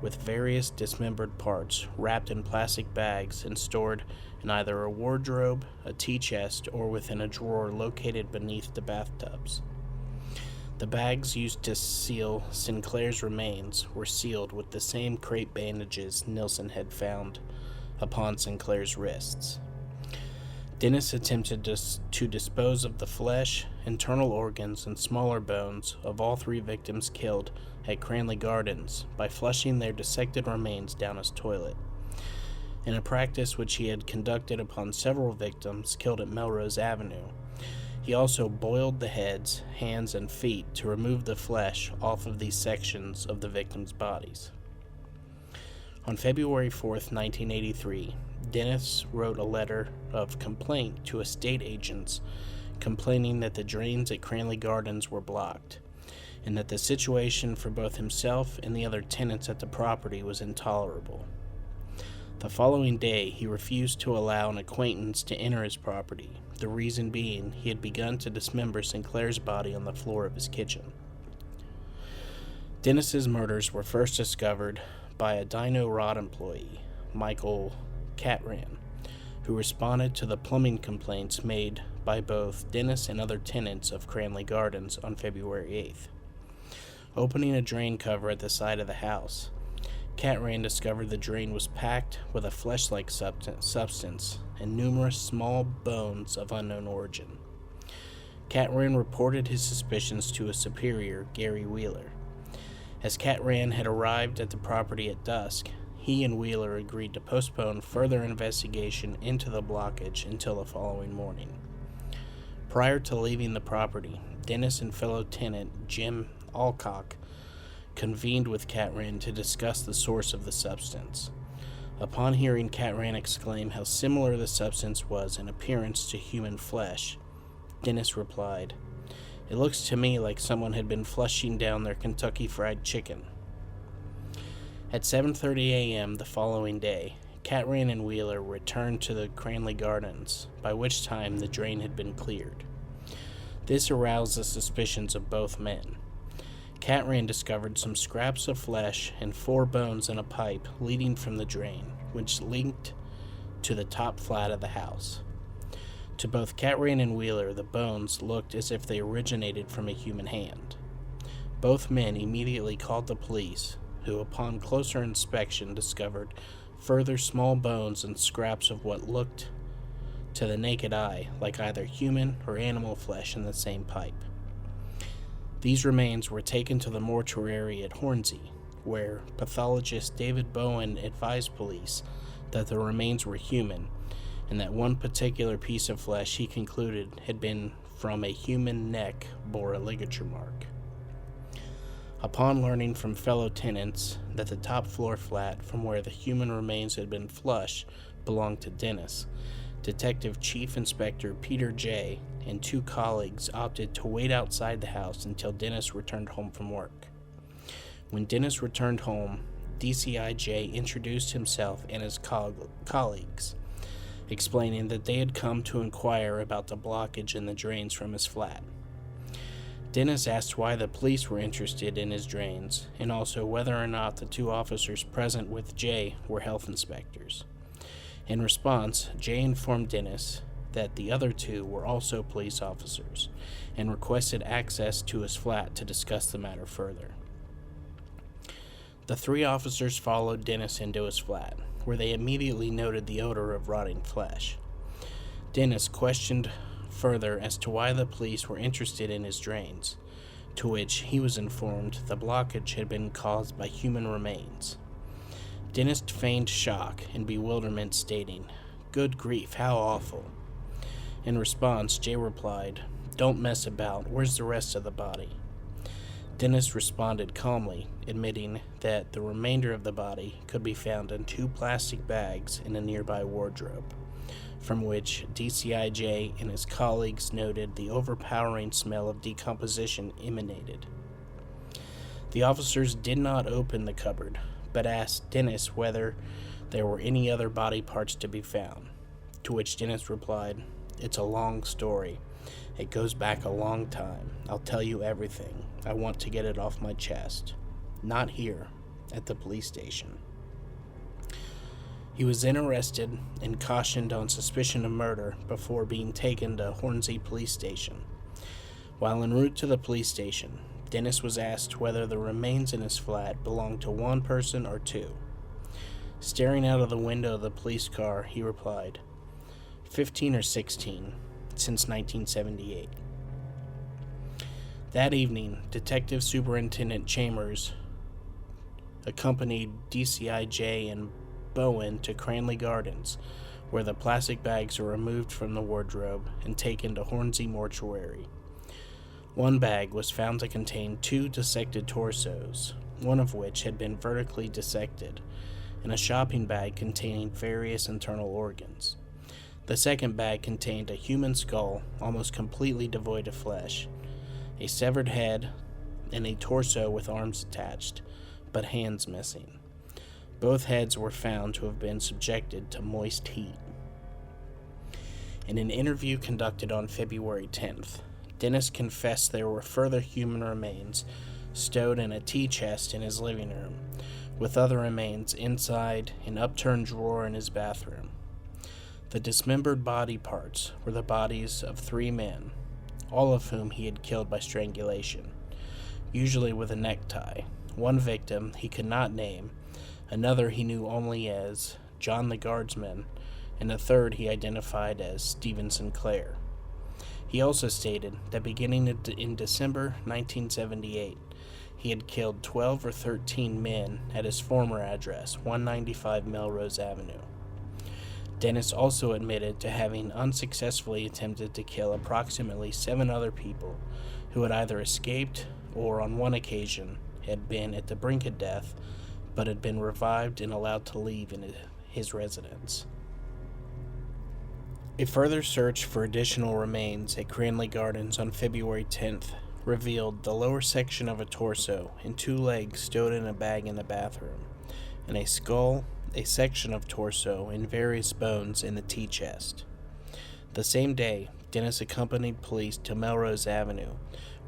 with various dismembered parts wrapped in plastic bags and stored in either a wardrobe, a tea chest, or within a drawer located beneath the bathtubs. The bags used to seal Sinclair's remains were sealed with the same crepe bandages Nilsen had found upon Sinclair's wrists. Dennis attempted to dispose of the flesh, internal organs, and smaller bones of all 3 victims killed at Cranley Gardens by flushing their dissected remains down his toilet, in a practice which he had conducted upon several victims killed at Melrose Avenue. He also boiled the heads, hands, and feet to remove the flesh off of these sections of the victims' bodies. On February 4th, 1983, Dennis wrote a letter of complaint to estate agents complaining that the drains at Cranley Gardens were blocked, and that the situation for both himself and the other tenants at the property was intolerable. The following day, he refused to allow an acquaintance to enter his property, the reason being he had begun to dismember Sinclair's body on the floor of his kitchen. Dennis's murders were first discovered by a Dino Rod employee, Michael Catran, who responded to the plumbing complaints made by both Dennis and other tenants of Cranley Gardens on February 8th. Opening a drain cover at the side of the house, Catran discovered the drain was packed with a flesh-like substance and numerous small bones of unknown origin. Catran reported his suspicions to his superior, Gary Wheeler. As Catran had arrived at the property at dusk, he and Wheeler agreed to postpone further investigation into the blockage until the following morning. Prior to leaving the property, Dennis and fellow tenant Jim Alcock convened with Catran to discuss the source of the substance. Upon hearing Catran exclaim how similar the substance was in appearance to human flesh, Dennis replied, "It looks to me like someone had been flushing down their Kentucky Fried Chicken." At 7:30 a.m. the following day, Catran and Wheeler returned to the Cranley Gardens, by which time the drain had been cleared. This aroused the suspicions of both men. Catran discovered some scraps of flesh and 4 bones in a pipe leading from the drain, which linked to the top flat of the house. To both Catran and Wheeler, the bones looked as if they originated from a human hand. Both men immediately called the police, who, upon closer inspection, discovered further small bones and scraps of what looked to the naked eye like either human or animal flesh in the same pipe. These remains were taken to the mortuary at Hornsey, where pathologist David Bowen advised police that the remains were human, and that one particular piece of flesh he concluded had been from a human neck bore a ligature mark. Upon learning from fellow tenants that the top floor flat from where the human remains had been flushed belonged to Dennis, Detective Chief Inspector Peter J. and 2 colleagues opted to wait outside the house until Dennis returned home from work. When Dennis returned home, DCI-J introduced himself and his colleagues, explaining that they had come to inquire about the blockage in the drains from his flat. Dennis asked why the police were interested in his drains, and also whether or not the 2 officers present with Jay were health inspectors. In response, Jay informed Dennis that the other 2 were also police officers, and requested access to his flat to discuss the matter further. The 3 officers followed Dennis into his flat, where they immediately noted the odor of rotting flesh. Dennis questioned further as to why the police were interested in his drains, to which he was informed the blockage had been caused by human remains. Dennis feigned shock and bewilderment, stating, "Good grief, how awful." In response, Jay replied, "Don't mess about, where's the rest of the body?" Dennis responded calmly, admitting that the remainder of the body could be found in 2 plastic bags in a nearby wardrobe, from which DCI-J and his colleagues noted the overpowering smell of decomposition emanated. The officers did not open the cupboard, but asked Dennis whether there were any other body parts to be found, to which Dennis replied, "It's a long story. It goes back a long time. I'll tell you everything. I want to get it off my chest. Not here, at the police station." He was then arrested and cautioned on suspicion of murder before being taken to Hornsey Police Station. While en route to the police station, Dennis was asked whether the remains in his flat belonged to 1 person or 2. Staring out of the window of the police car, he replied, 15 or 16, since 1978. That evening, Detective Superintendent Chambers accompanied DCI-J and Bowen to Cranley Gardens, where the plastic bags were removed from the wardrobe and taken to Hornsey Mortuary. 1 bag was found to contain 2 dissected torsos, one of which had been vertically dissected, and a shopping bag containing various internal organs. The second bag contained a human skull, almost completely devoid of flesh, a severed head, and a torso with arms attached, but hands missing. Both heads were found to have been subjected to moist heat. In an interview conducted on February 10th, Dennis confessed there were further human remains stowed in a tea chest in his living room, with other remains inside an upturned drawer in his bathroom. The dismembered body parts were the bodies of 3 men, all of whom he had killed by strangulation, usually with a necktie. One victim he could not name, another he knew only as John the Guardsman, and a third he identified as Stephen Sinclair. He also stated that beginning in December 1978, he had killed 12 or 13 men at his former address, 195 Melrose Avenue. Dennis also admitted to having unsuccessfully attempted to kill approximately 7 other people who had either escaped or, on one occasion, had been at the brink of death but had been revived and allowed to leave in his residence. A further search for additional remains at Cranley Gardens on February 10th revealed the lower section of a torso and 2 legs stowed in a bag in the bathroom, and a skull, a section of torso, and various bones in the tea chest. The same day, Dennis accompanied police to Melrose Avenue,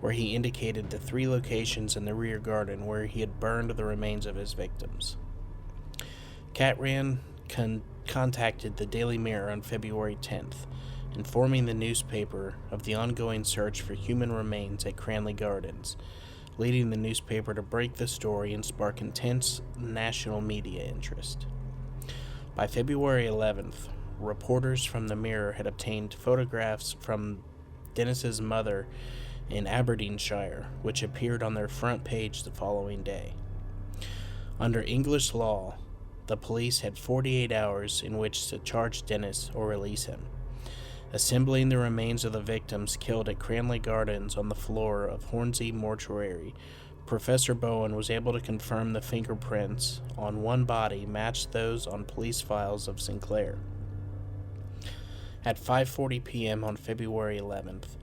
where he indicated the 3 locations in the rear garden where he had burned the remains of his victims. Catran contacted the Daily Mirror on February 10th, informing the newspaper of the ongoing search for human remains at Cranley Gardens, leading the newspaper to break the story and spark intense national media interest. By February 11th, reporters from the Mirror had obtained photographs from Dennis's mother in Aberdeenshire, which appeared on their front page the following day. Under English law, the police had 48 hours in which to charge Dennis or release him. Assembling the remains of the victims killed at Cranley Gardens on the floor of Hornsey Mortuary, Professor Bowen was able to confirm the fingerprints on one body matched those on police files of Sinclair. At 5:40 p.m. on February 11th,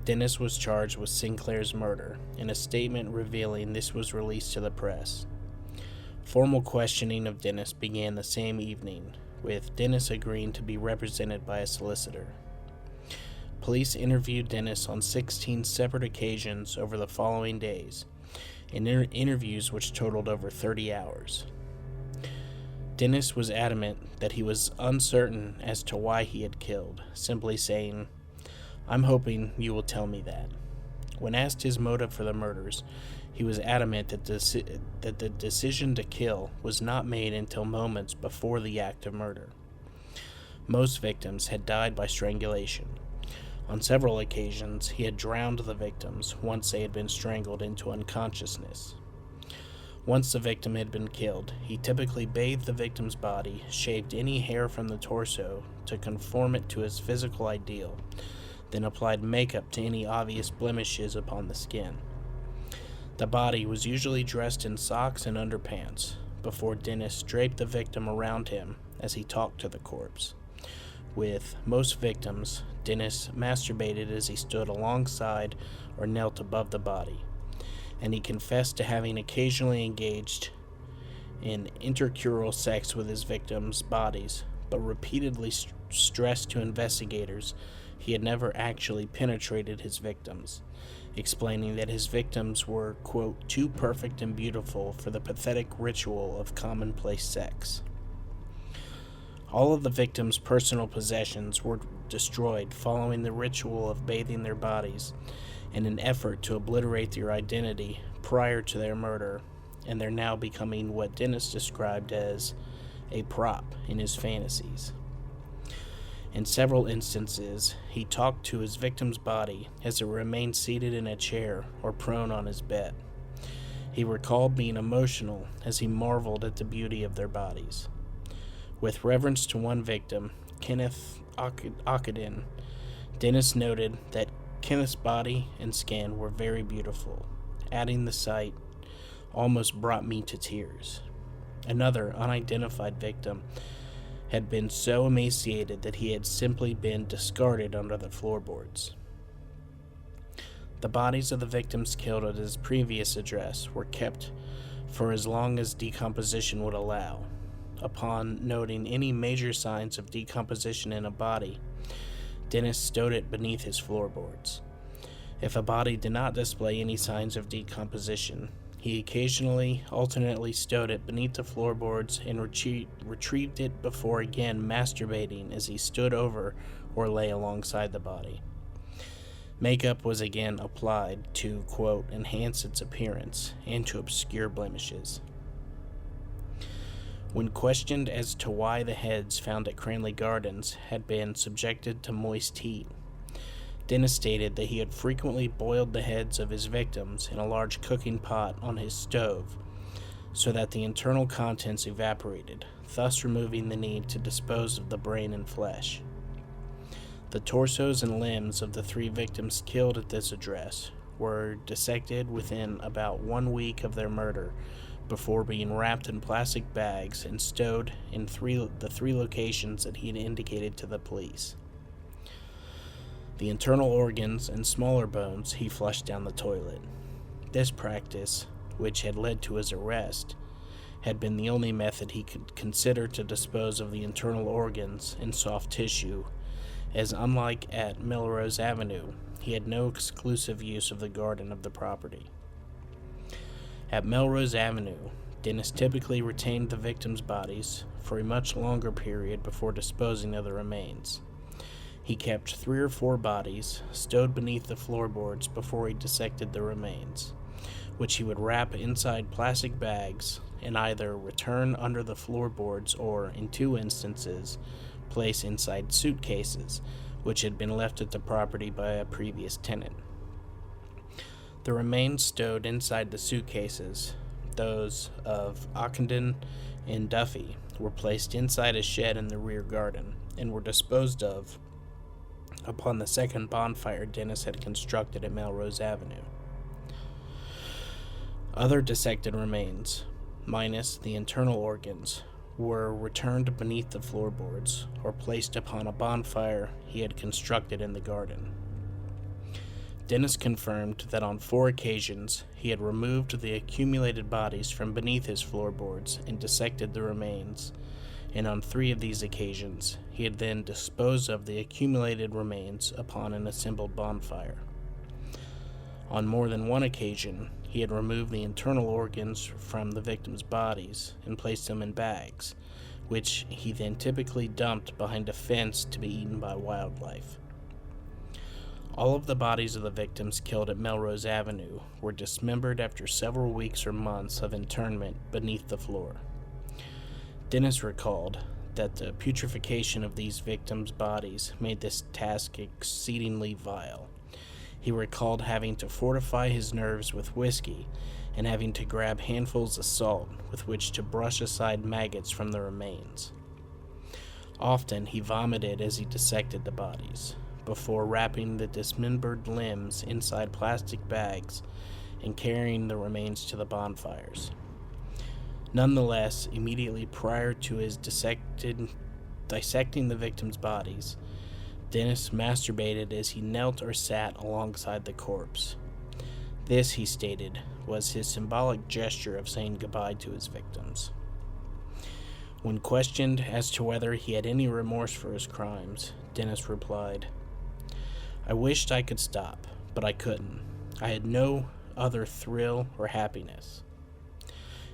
Dennis was charged with Sinclair's murder, in a statement revealing this was released to the press. Formal questioning of Dennis began the same evening, with Dennis agreeing to be represented by a solicitor. Police interviewed Dennis on 16 separate occasions over the following days, in interviews which totaled over 30 hours. Dennis was adamant that he was uncertain as to why he had killed, simply saying, "I'm hoping you will tell me that." When asked his motive for the murders, he was adamant that the decision to kill was not made until moments before the act of murder. Most victims had died by strangulation. On several occasions, he had drowned the victims once they had been strangled into unconsciousness. Once the victim had been killed, he typically bathed the victim's body, shaved any hair from the torso to conform it to his physical ideal, then applied makeup to any obvious blemishes upon the skin. The body was usually dressed in socks and underpants, before Dennis draped the victim around him as he talked to the corpse. With most victims, Dennis masturbated as he stood alongside or knelt above the body, and he confessed to having occasionally engaged in intercrural sex with his victims' bodies, but repeatedly stressed to investigators he had never actually penetrated his victims, explaining that his victims were, quote, too perfect and beautiful for the pathetic ritual of commonplace sex. All of the victims' personal possessions were destroyed following the ritual of bathing their bodies in an effort to obliterate their identity prior to their murder, and they're now becoming what Dennis described as a prop in his fantasies. In several instances, he talked to his victim's body as it remained seated in a chair or prone on his bed. He recalled being emotional as he marveled at the beauty of their bodies. With reference to one victim, Kenneth Ockenden, Dennis noted that Kenneth's body and skin were very beautiful, adding the sight almost brought me to tears. Another unidentified victim had been so emaciated that he had simply been discarded under the floorboards. The bodies of the victims killed at his previous address were kept for as long as decomposition would allow. Upon noting any major signs of decomposition in a body, Dennis stowed it beneath his floorboards. If a body did not display any signs of decomposition, He occasionally alternately stowed it beneath the floorboards and retrieved it before again masturbating as he stood over or lay alongside the body. Makeup was again applied to, quote, enhance its appearance and to obscure blemishes. When questioned as to why the heads found at Cranley Gardens had been subjected to moist heat, Dennis stated that he had frequently boiled the heads of his victims in a large cooking pot on his stove so that the internal contents evaporated, thus removing the need to dispose of the brain and flesh. The torsos and limbs of the 3 victims killed at this address were dissected within about 1 week of their murder before being wrapped in plastic bags and stowed in the three locations that he had indicated to the police. The internal organs and smaller bones he flushed down the toilet. This practice, which had led to his arrest, had been the only method he could consider to dispose of the internal organs and soft tissue, as unlike at Melrose Avenue, he had no exclusive use of the garden of the property. At Melrose Avenue, Dennis typically retained the victims' bodies for a much longer period before disposing of the remains. He kept 3 or 4 bodies stowed beneath the floorboards before he dissected the remains, which he would wrap inside plastic bags and either return under the floorboards or, in 2 instances, place inside suitcases, which had been left at the property by a previous tenant. The remains stowed inside the suitcases, those of Ockenden and Duffy, were placed inside a shed in the rear garden and were disposed of upon the second bonfire Dennis had constructed at Melrose Avenue. Other dissected remains, minus the internal organs, were returned beneath the floorboards or placed upon a bonfire he had constructed in the garden. Dennis confirmed that on 4 occasions he had removed the accumulated bodies from beneath his floorboards and dissected the remains, and on 3 of these occasions he had then disposed of the accumulated remains upon an assembled bonfire. On more than 1 occasion, he had removed the internal organs from the victims' bodies and placed them in bags, which he then typically dumped behind a fence to be eaten by wildlife. All of the bodies of the victims killed at Melrose Avenue were dismembered after several weeks or months of internment beneath the floor. Dennis recalled that the putrefaction of these victims' bodies made this task exceedingly vile. He recalled having to fortify his nerves with whiskey and having to grab handfuls of salt with which to brush aside maggots from the remains. Often he vomited as he dissected the bodies, before wrapping the dismembered limbs inside plastic bags and carrying the remains to the bonfires. Nonetheless, immediately prior to his dissecting the victims' bodies, Dennis masturbated as he knelt or sat alongside the corpse. This, he stated, was his symbolic gesture of saying goodbye to his victims. When questioned as to whether he had any remorse for his crimes, Dennis replied, "I wished I could stop, but I couldn't. I had no other thrill or happiness."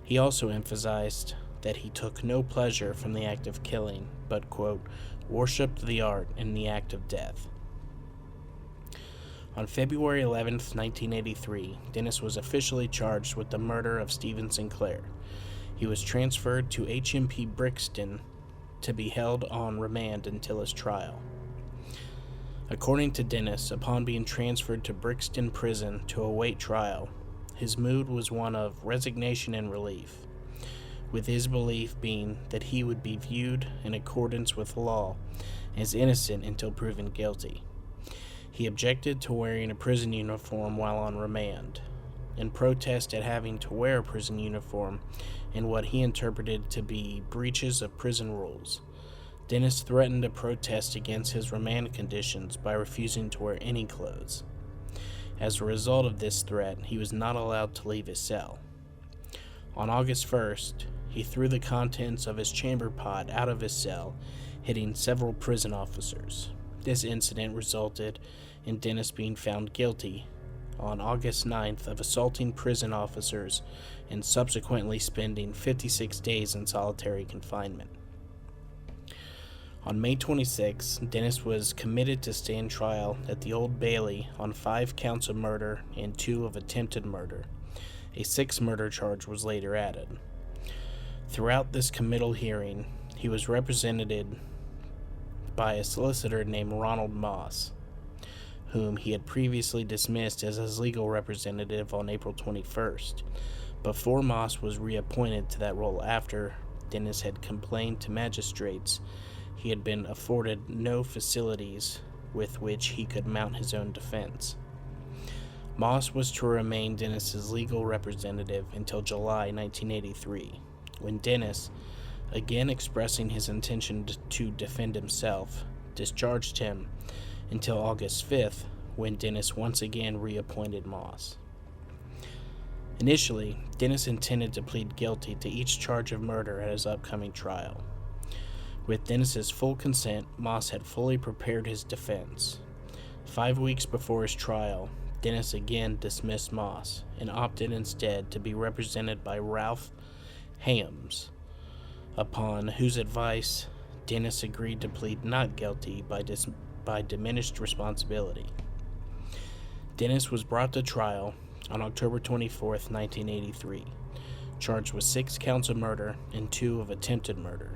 He also emphasized that he took no pleasure from the act of killing, but, quote, worshipped the art in the act of death. On February 11, 1983, Dennis was officially charged with the murder of Stephen Sinclair. He was transferred to HMP Brixton to be held on remand until his trial. According to Dennis, upon being transferred to Brixton Prison to await trial, his mood was one of resignation and relief, with his belief being that he would be viewed in accordance with law as innocent until proven guilty. He objected to wearing a prison uniform while on remand, in protest at having to wear a prison uniform in what he interpreted to be breaches of prison rules. Dennis threatened to protest against his remand conditions by refusing to wear any clothes. As a result of this threat, he was not allowed to leave his cell. On August 1st, he threw the contents of his chamber pot out of his cell, hitting several prison officers. This incident resulted in Dennis being found guilty on August 9th of assaulting prison officers and subsequently spending 56 days in solitary confinement. On May 26, Dennis was committed to stand trial at the Old Bailey on 5 counts of murder and 2 of attempted murder. A 6th murder charge was later added. Throughout this committal hearing, he was represented by a solicitor named Ronald Moss, whom he had previously dismissed as his legal representative on April 21st, before Moss was reappointed to that role after Dennis had complained to magistrates he had been afforded no facilities with which he could mount his own defense. Moss was to remain Dennis's legal representative until July 1983, when Dennis, again expressing his intention to defend himself, discharged him until August 5th, when Dennis once again reappointed Moss. Initially, Dennis intended to plead guilty to each charge of murder at his upcoming trial. With Dennis's full consent, Moss had fully prepared his defense. 5 weeks before his trial, Dennis again dismissed Moss and opted instead to be represented by Ralph Hams, upon whose advice Dennis agreed to plead not guilty by diminished responsibility. Dennis was brought to trial on October 24, 1983, charged with 6 counts of murder and 2 of attempted murder.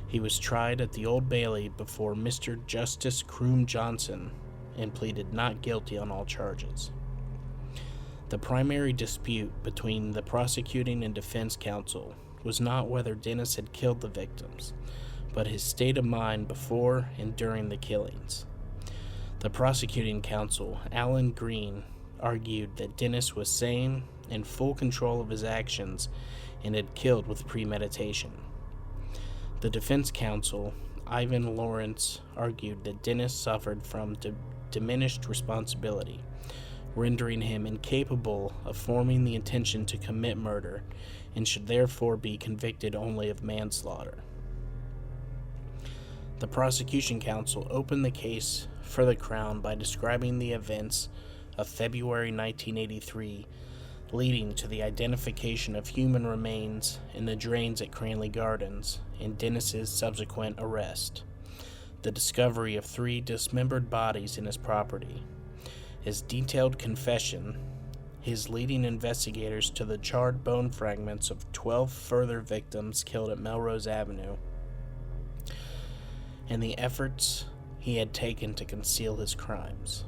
He was tried at the Old Bailey before Mr. Justice Croom Johnson and pleaded not guilty on all charges. The primary dispute between the prosecuting and defense counsel was not whether Dennis had killed the victims, but his state of mind before and during the killings. The prosecuting counsel, Alan Green, argued that Dennis was sane and full control of his actions and had killed with premeditation. The defense counsel, Ivan Lawrence, argued that Dennis suffered from diminished responsibility, rendering him incapable of forming the intention to commit murder and should therefore be convicted only of manslaughter. The prosecution counsel opened the case for the Crown by describing the events of February 1983 leading to the identification of human remains in the drains at Cranley Gardens and Dennis's subsequent arrest, the discovery of 3 dismembered bodies in his property, his detailed confession, his leading investigators to the charred bone fragments of 12 further victims killed at Melrose Avenue, and the efforts he had taken to conceal his crimes.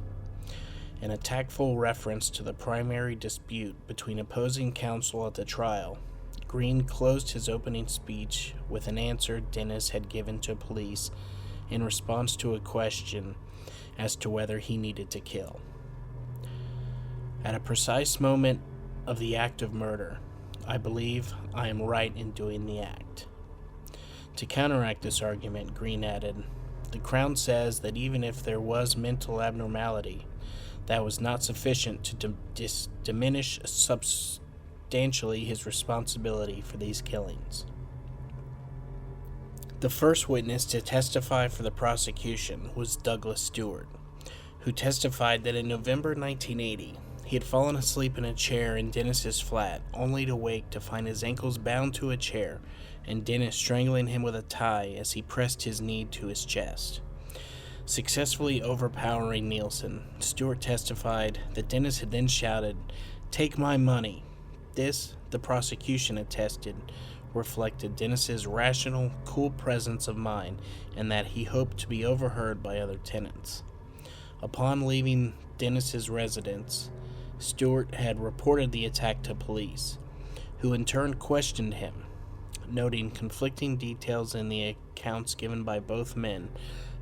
In a tactful reference to the primary dispute between opposing counsel at the trial, Green closed his opening speech with an answer Dennis had given to police in response to a question as to whether he needed to kill. At a precise moment of the act of murder, I believe I am right in doing the act. To counteract this argument, Green added, "The Crown says that even if there was mental abnormality, that was not sufficient to diminish substantially his responsibility for these killings." The first witness to testify for the prosecution was Douglas Stewart, who testified that in November 1980, he had fallen asleep in a chair in Dennis's flat, only to wake to find his ankles bound to a chair and Dennis strangling him with a tie as he pressed his knee to his chest. Successfully overpowering Nilsen, Stewart testified that Dennis had then shouted, "Take my money." This, the prosecution attested, reflected Dennis's rational, cool presence of mind and that he hoped to be overheard by other tenants. Upon leaving Dennis's residence, Stewart had reported the attack to police, who in turn questioned him, noting conflicting details in the accounts given by both men.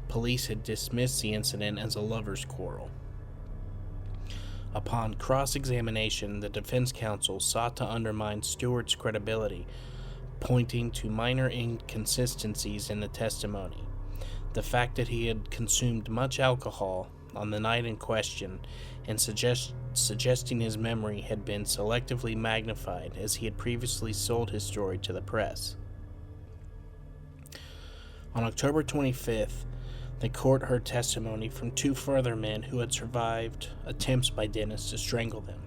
Police had dismissed the incident as a lover's quarrel. Upon cross-examination, the defense counsel sought to undermine Stewart's credibility, pointing to minor inconsistencies in the testimony. The fact that he had consumed much alcohol on the night in question and suggesting his memory had been selectively magnified as he had previously sold his story to the press. On October 25th, The court heard testimony from two further men who had survived attempts by Dennis to strangle them.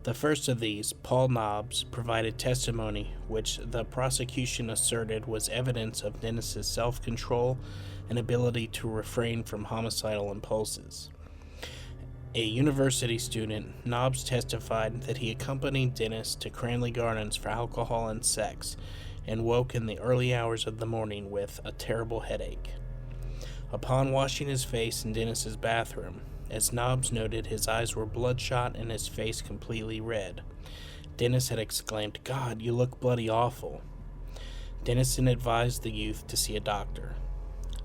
The first of these, Paul Nobbs, provided testimony which the prosecution asserted was evidence of Dennis's self-control and ability to refrain from homicidal impulses. A university student, Nobbs testified that he accompanied Dennis to Cranley Gardens for alcohol and sex and woke in the early hours of the morning with a terrible headache. Upon washing his face in Dennis's bathroom, as Nobbs noted, his eyes were bloodshot and his face completely red. Dennis had exclaimed, "God, you look bloody awful." Dennis advised the youth to see a doctor.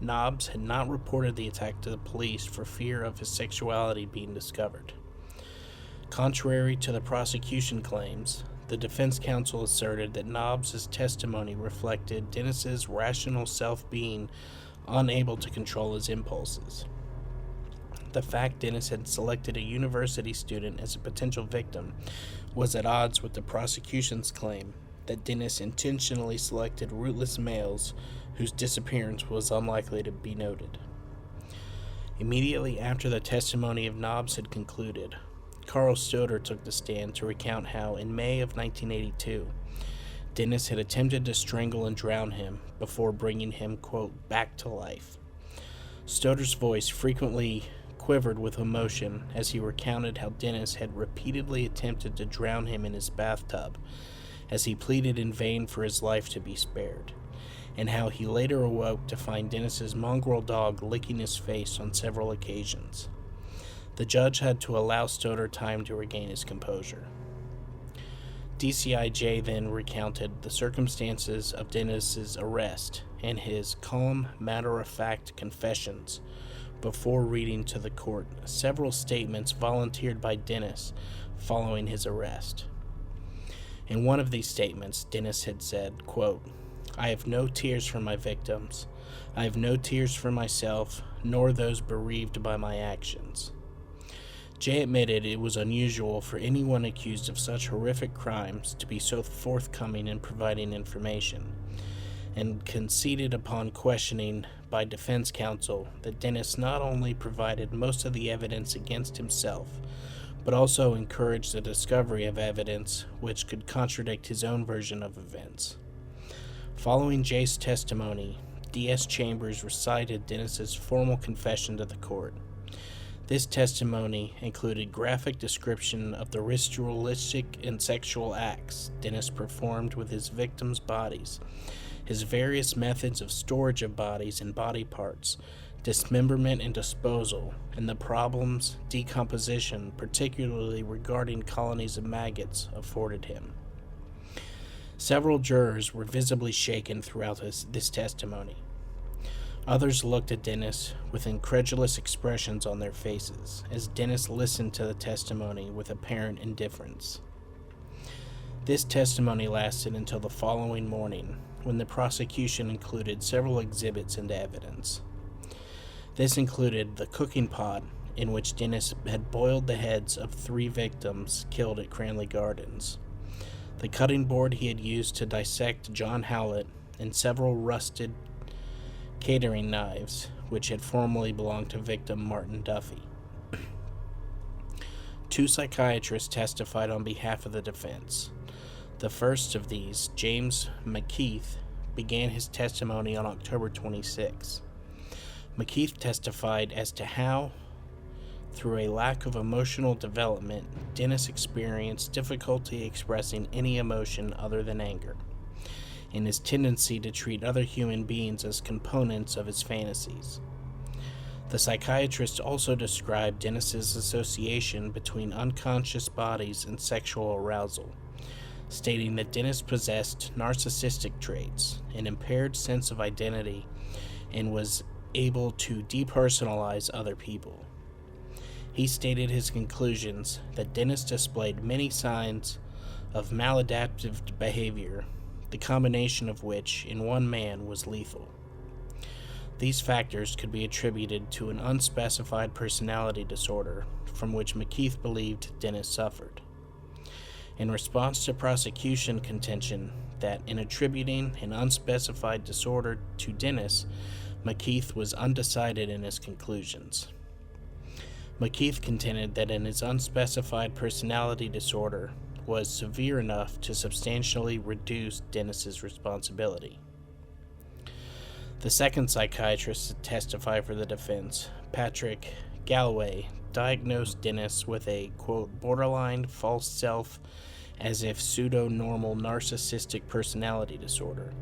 Nobbs had not reported the attack to the police for fear of his sexuality being discovered. Contrary to the prosecution claims, the defense counsel asserted that Nobbs' testimony reflected Dennis's rational self being unable to control his impulses. The fact Dennis had selected a university student as a potential victim was at odds with the prosecution's claim that Dennis intentionally selected rootless males whose disappearance was unlikely to be noted. Immediately after the testimony of Nobbs had concluded, Carl Stoder took the stand to recount how, in May of 1982, Dennis had attempted to strangle and drown him before bringing him, quote, back to life. Stoder's voice frequently quivered with emotion as he recounted how Dennis had repeatedly attempted to drown him in his bathtub, as he pleaded in vain for his life to be spared, and how he later awoke to find Dennis's mongrel dog licking his face on several occasions. The judge had to allow Stoder time to regain his composure. DCIJ then recounted the circumstances of Dennis's arrest and his calm, matter-of-fact confessions before reading to the court several statements volunteered by Dennis following his arrest. In one of these statements, Dennis had said, quote, "I have no tears for my victims. I have no tears for myself, nor those bereaved by my actions." Jay admitted it was unusual for anyone accused of such horrific crimes to be so forthcoming in providing information, and conceded upon questioning by defense counsel that Dennis not only provided most of the evidence against himself, but also encouraged the discovery of evidence which could contradict his own version of events. Following Jay's testimony, D.S. Chambers recited Dennis's formal confession to the court. This testimony included graphic description of the ritualistic and sexual acts Dennis performed with his victims' bodies, his various methods of storage of bodies and body parts, dismemberment and disposal, and the problems decomposition, particularly regarding colonies of maggots, afforded him. Several jurors were visibly shaken throughout this testimony. Others looked at Dennis with incredulous expressions on their faces as Dennis listened to the testimony with apparent indifference. This testimony lasted until the following morning, when the prosecution included several exhibits into evidence. This included the cooking pot in which Dennis had boiled the heads of 3 victims killed at Cranley Gardens, the cutting board he had used to dissect John Howlett, and several rusted catering knives, which had formerly belonged to victim Martin Duffy. 2 psychiatrists testified on behalf of the defense. The first of these, James McKeith, began his testimony on October 26. McKeith testified as to how, through a lack of emotional development, Dennis experienced difficulty expressing any emotion other than anger, and his tendency to treat other human beings as components of his fantasies. The psychiatrist also described Dennis's association between unconscious bodies and sexual arousal, stating that Dennis possessed narcissistic traits, an impaired sense of identity, and was able to depersonalize other people. He stated his conclusions that Dennis displayed many signs of maladaptive behavior, the combination of which in one man was lethal. These factors could be attributed to an unspecified personality disorder from which McKeith believed Dennis suffered. In response to prosecution contention that in attributing an unspecified disorder to Dennis, McKeith was undecided in his conclusions. McKeith contended that his unspecified personality disorder was severe enough to substantially reduce Dennis's responsibility. The second psychiatrist to testify for the defense, Patrick Galloway, diagnosed Dennis with a, quote, borderline false self as if pseudo-normal narcissistic personality disorder,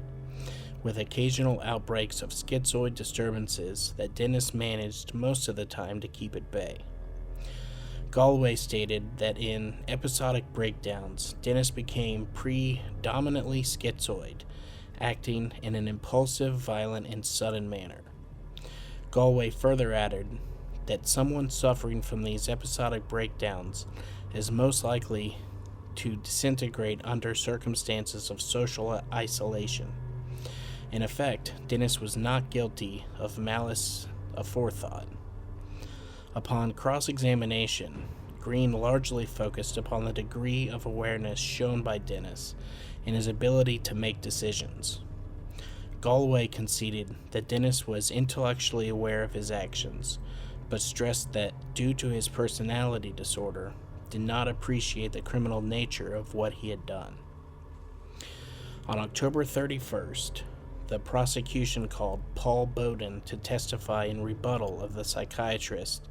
with occasional outbreaks of schizoid disturbances that Dennis managed most of the time to keep at bay. Galloway stated that in episodic breakdowns, Dennis became predominantly schizoid, acting in an impulsive, violent, and sudden manner. Galloway further added that someone suffering from these episodic breakdowns is most likely to disintegrate under circumstances of social isolation. In effect, Dennis was not guilty of malice aforethought. Upon cross-examination, Green largely focused upon the degree of awareness shown by Dennis and his ability to make decisions. Galloway conceded that Dennis was intellectually aware of his actions, but stressed that, due to his personality disorder, did not appreciate the criminal nature of what he had done. On October 31st, the prosecution called Paul Bowden to testify in rebuttal of the psychiatrist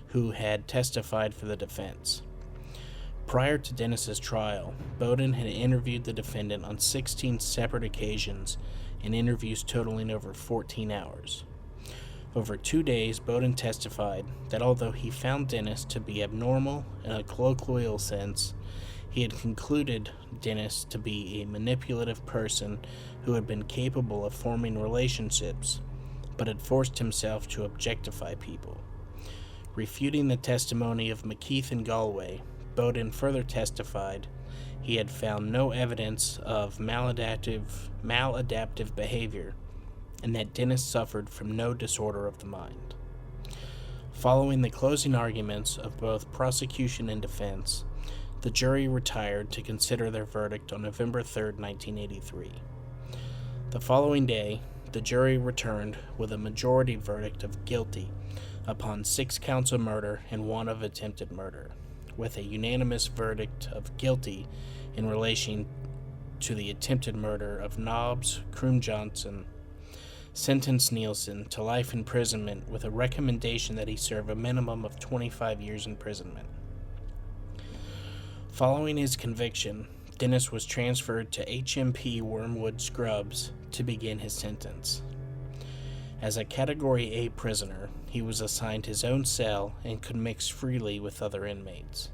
who had testified for the defense. Prior to Dennis's trial, Bowden had interviewed the defendant on 16 separate occasions in interviews totaling over 14 hours. Over 2 days, Bowden testified that although he found Dennis to be abnormal in a colloquial sense, he had concluded Dennis to be a manipulative person who had been capable of forming relationships, but had forced himself to objectify people. Refuting the testimony of McKeith and Galloway, Bowden further testified he had found no evidence of maladaptive behavior, and that Dennis suffered from no disorder of the mind. Following the closing arguments of both prosecution and defense, the jury retired to consider their verdict on November 3, 1983. The following day, the jury returned with a majority verdict of guilty upon 6 counts of murder and 1 of attempted murder, with a unanimous verdict of guilty in relation to the attempted murder of Nobbs, Croom Johnson, sentenced Nilsen to life imprisonment with a recommendation that he serve a minimum of 25 years imprisonment. Following his conviction, Dennis was transferred to HMP Wormwood Scrubs to begin his sentence. As a Category A prisoner, he was assigned his own cell and could mix freely with other inmates.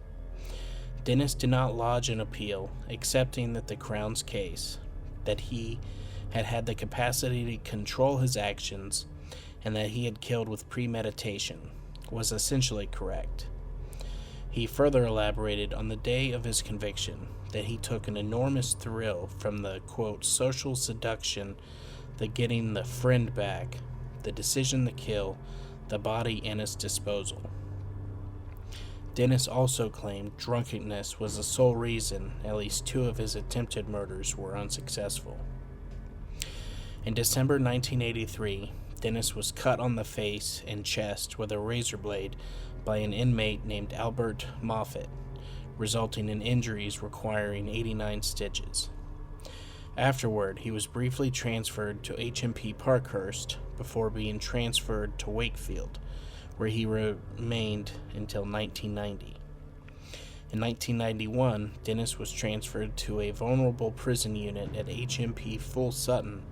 Dennis did not lodge an appeal, accepting that the Crown's case, that he had the capacity to control his actions and that he had killed with premeditation, was essentially correct. He further elaborated on the day of his conviction that he took an enormous thrill from the, quote, social seduction, the getting the friend back, the decision to kill, the body and its disposal. Dennis also claimed drunkenness was the sole reason at least 2 of his attempted murders were unsuccessful. In December 1983, Dennis was cut on the face and chest with a razor blade by an inmate named Albert Moffat, resulting in injuries requiring 89 stitches. Afterward, he was briefly transferred to HMP Parkhurst before being transferred to Wakefield, where he remained until 1990. In 1991, Dennis was transferred to a vulnerable prison unit at HMP Full Sutton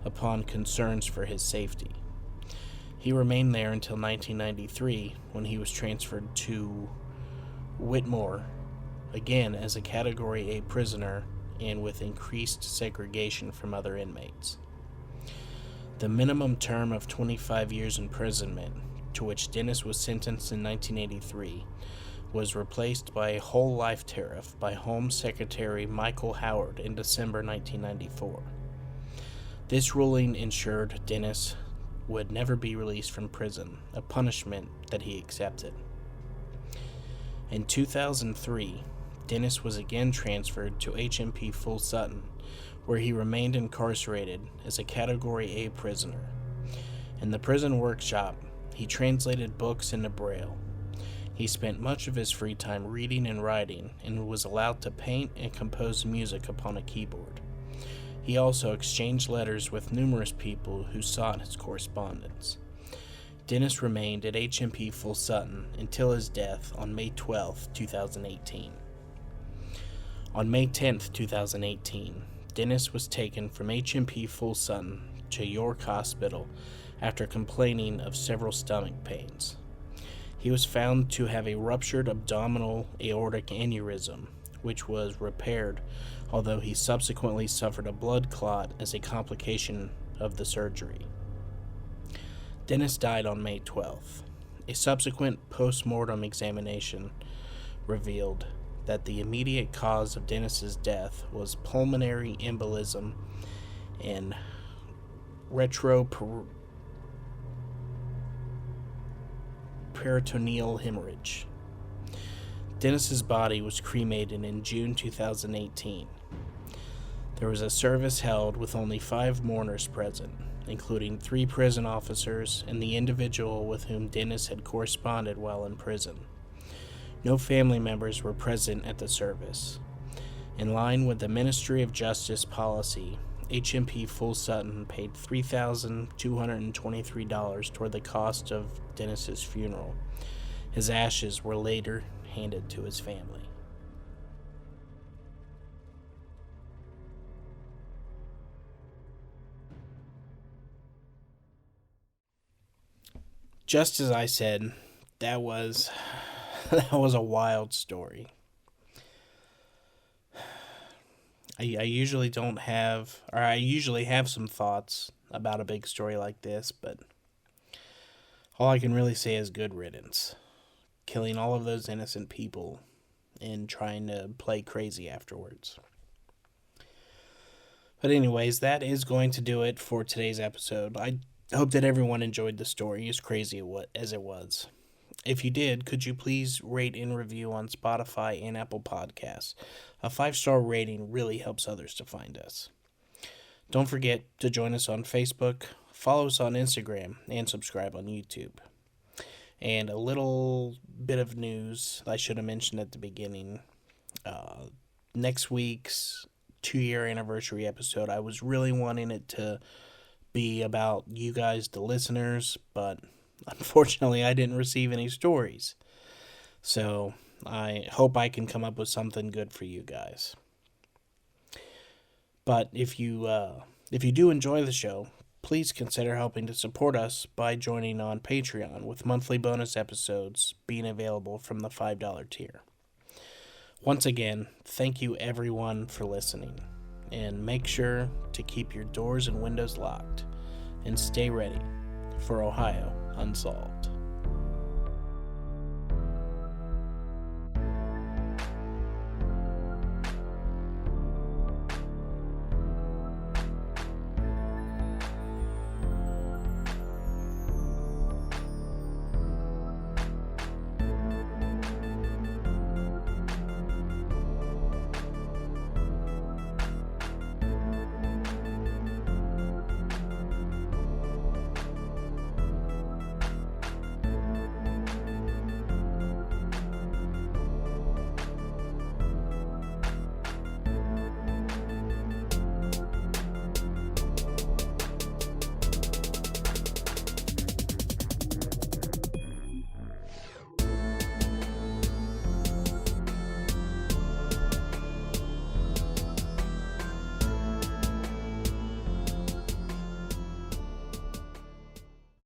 upon concerns for his safety. He remained there until 1993, when he was transferred to Whitmore, again as a Category A prisoner and with increased segregation from other inmates. The minimum term of 25 years imprisonment, to which Dennis was sentenced in 1983, was replaced by a whole life tariff by Home Secretary Michael Howard in December 1994. This ruling ensured Dennis would never be released from prison, a punishment that he accepted. In 2003, Dennis was again transferred to HMP Full Sutton, where he remained incarcerated as a Category A prisoner. In the prison workshop, he translated books into Braille. He spent much of his free time reading and writing, and was allowed to paint and compose music upon a keyboard. He also exchanged letters with numerous people who sought his correspondence. Dennis remained at HMP Full Sutton until his death on May 12, 2018. On May 10, 2018, Dennis was taken from HMP Full Sutton to York Hospital after complaining of several stomach pains. He was found to have a ruptured abdominal aortic aneurysm, which was repaired, although he subsequently suffered a blood clot as a complication of the surgery. Dennis died on May 12th. A subsequent post-mortem examination revealed that the immediate cause of Dennis's death was pulmonary embolism and retroperitoneal hemorrhage. Dennis's body was cremated in June 2018. There was a service held with only 5 mourners present, including 3 prison officers and the individual with whom Dennis had corresponded while in prison. No family members were present at the service. In line with the Ministry of Justice policy, HMP Full Sutton paid $3,223 toward the cost of Dennis's funeral. His ashes were later handed to his family. Just as I said, that was a wild story. I usually have some thoughts about a big story like this, but all I can really say is good riddance. Killing all of those innocent people and trying to play crazy afterwards. But anyways, that is going to do it for today's episode. I hope that everyone enjoyed the story, as crazy as it was. If you did, could you please rate and review on Spotify and Apple Podcasts? A 5-star rating really helps others to find us. Don't forget to join us on Facebook, follow us on Instagram, and subscribe on YouTube. And a little bit of news I should have mentioned at the beginning. Next week's 2-year anniversary episode, I was really wanting it to be about you guys, the listeners, but unfortunately I didn't receive any stories. So I hope I can come up with something good for you guys. But if you do enjoy the show, please consider helping to support us by joining on Patreon, with monthly bonus episodes being available from the $5 tier. Once again, thank you everyone for listening, and make sure to keep your doors and windows locked, and stay ready for Ohio Unsolved.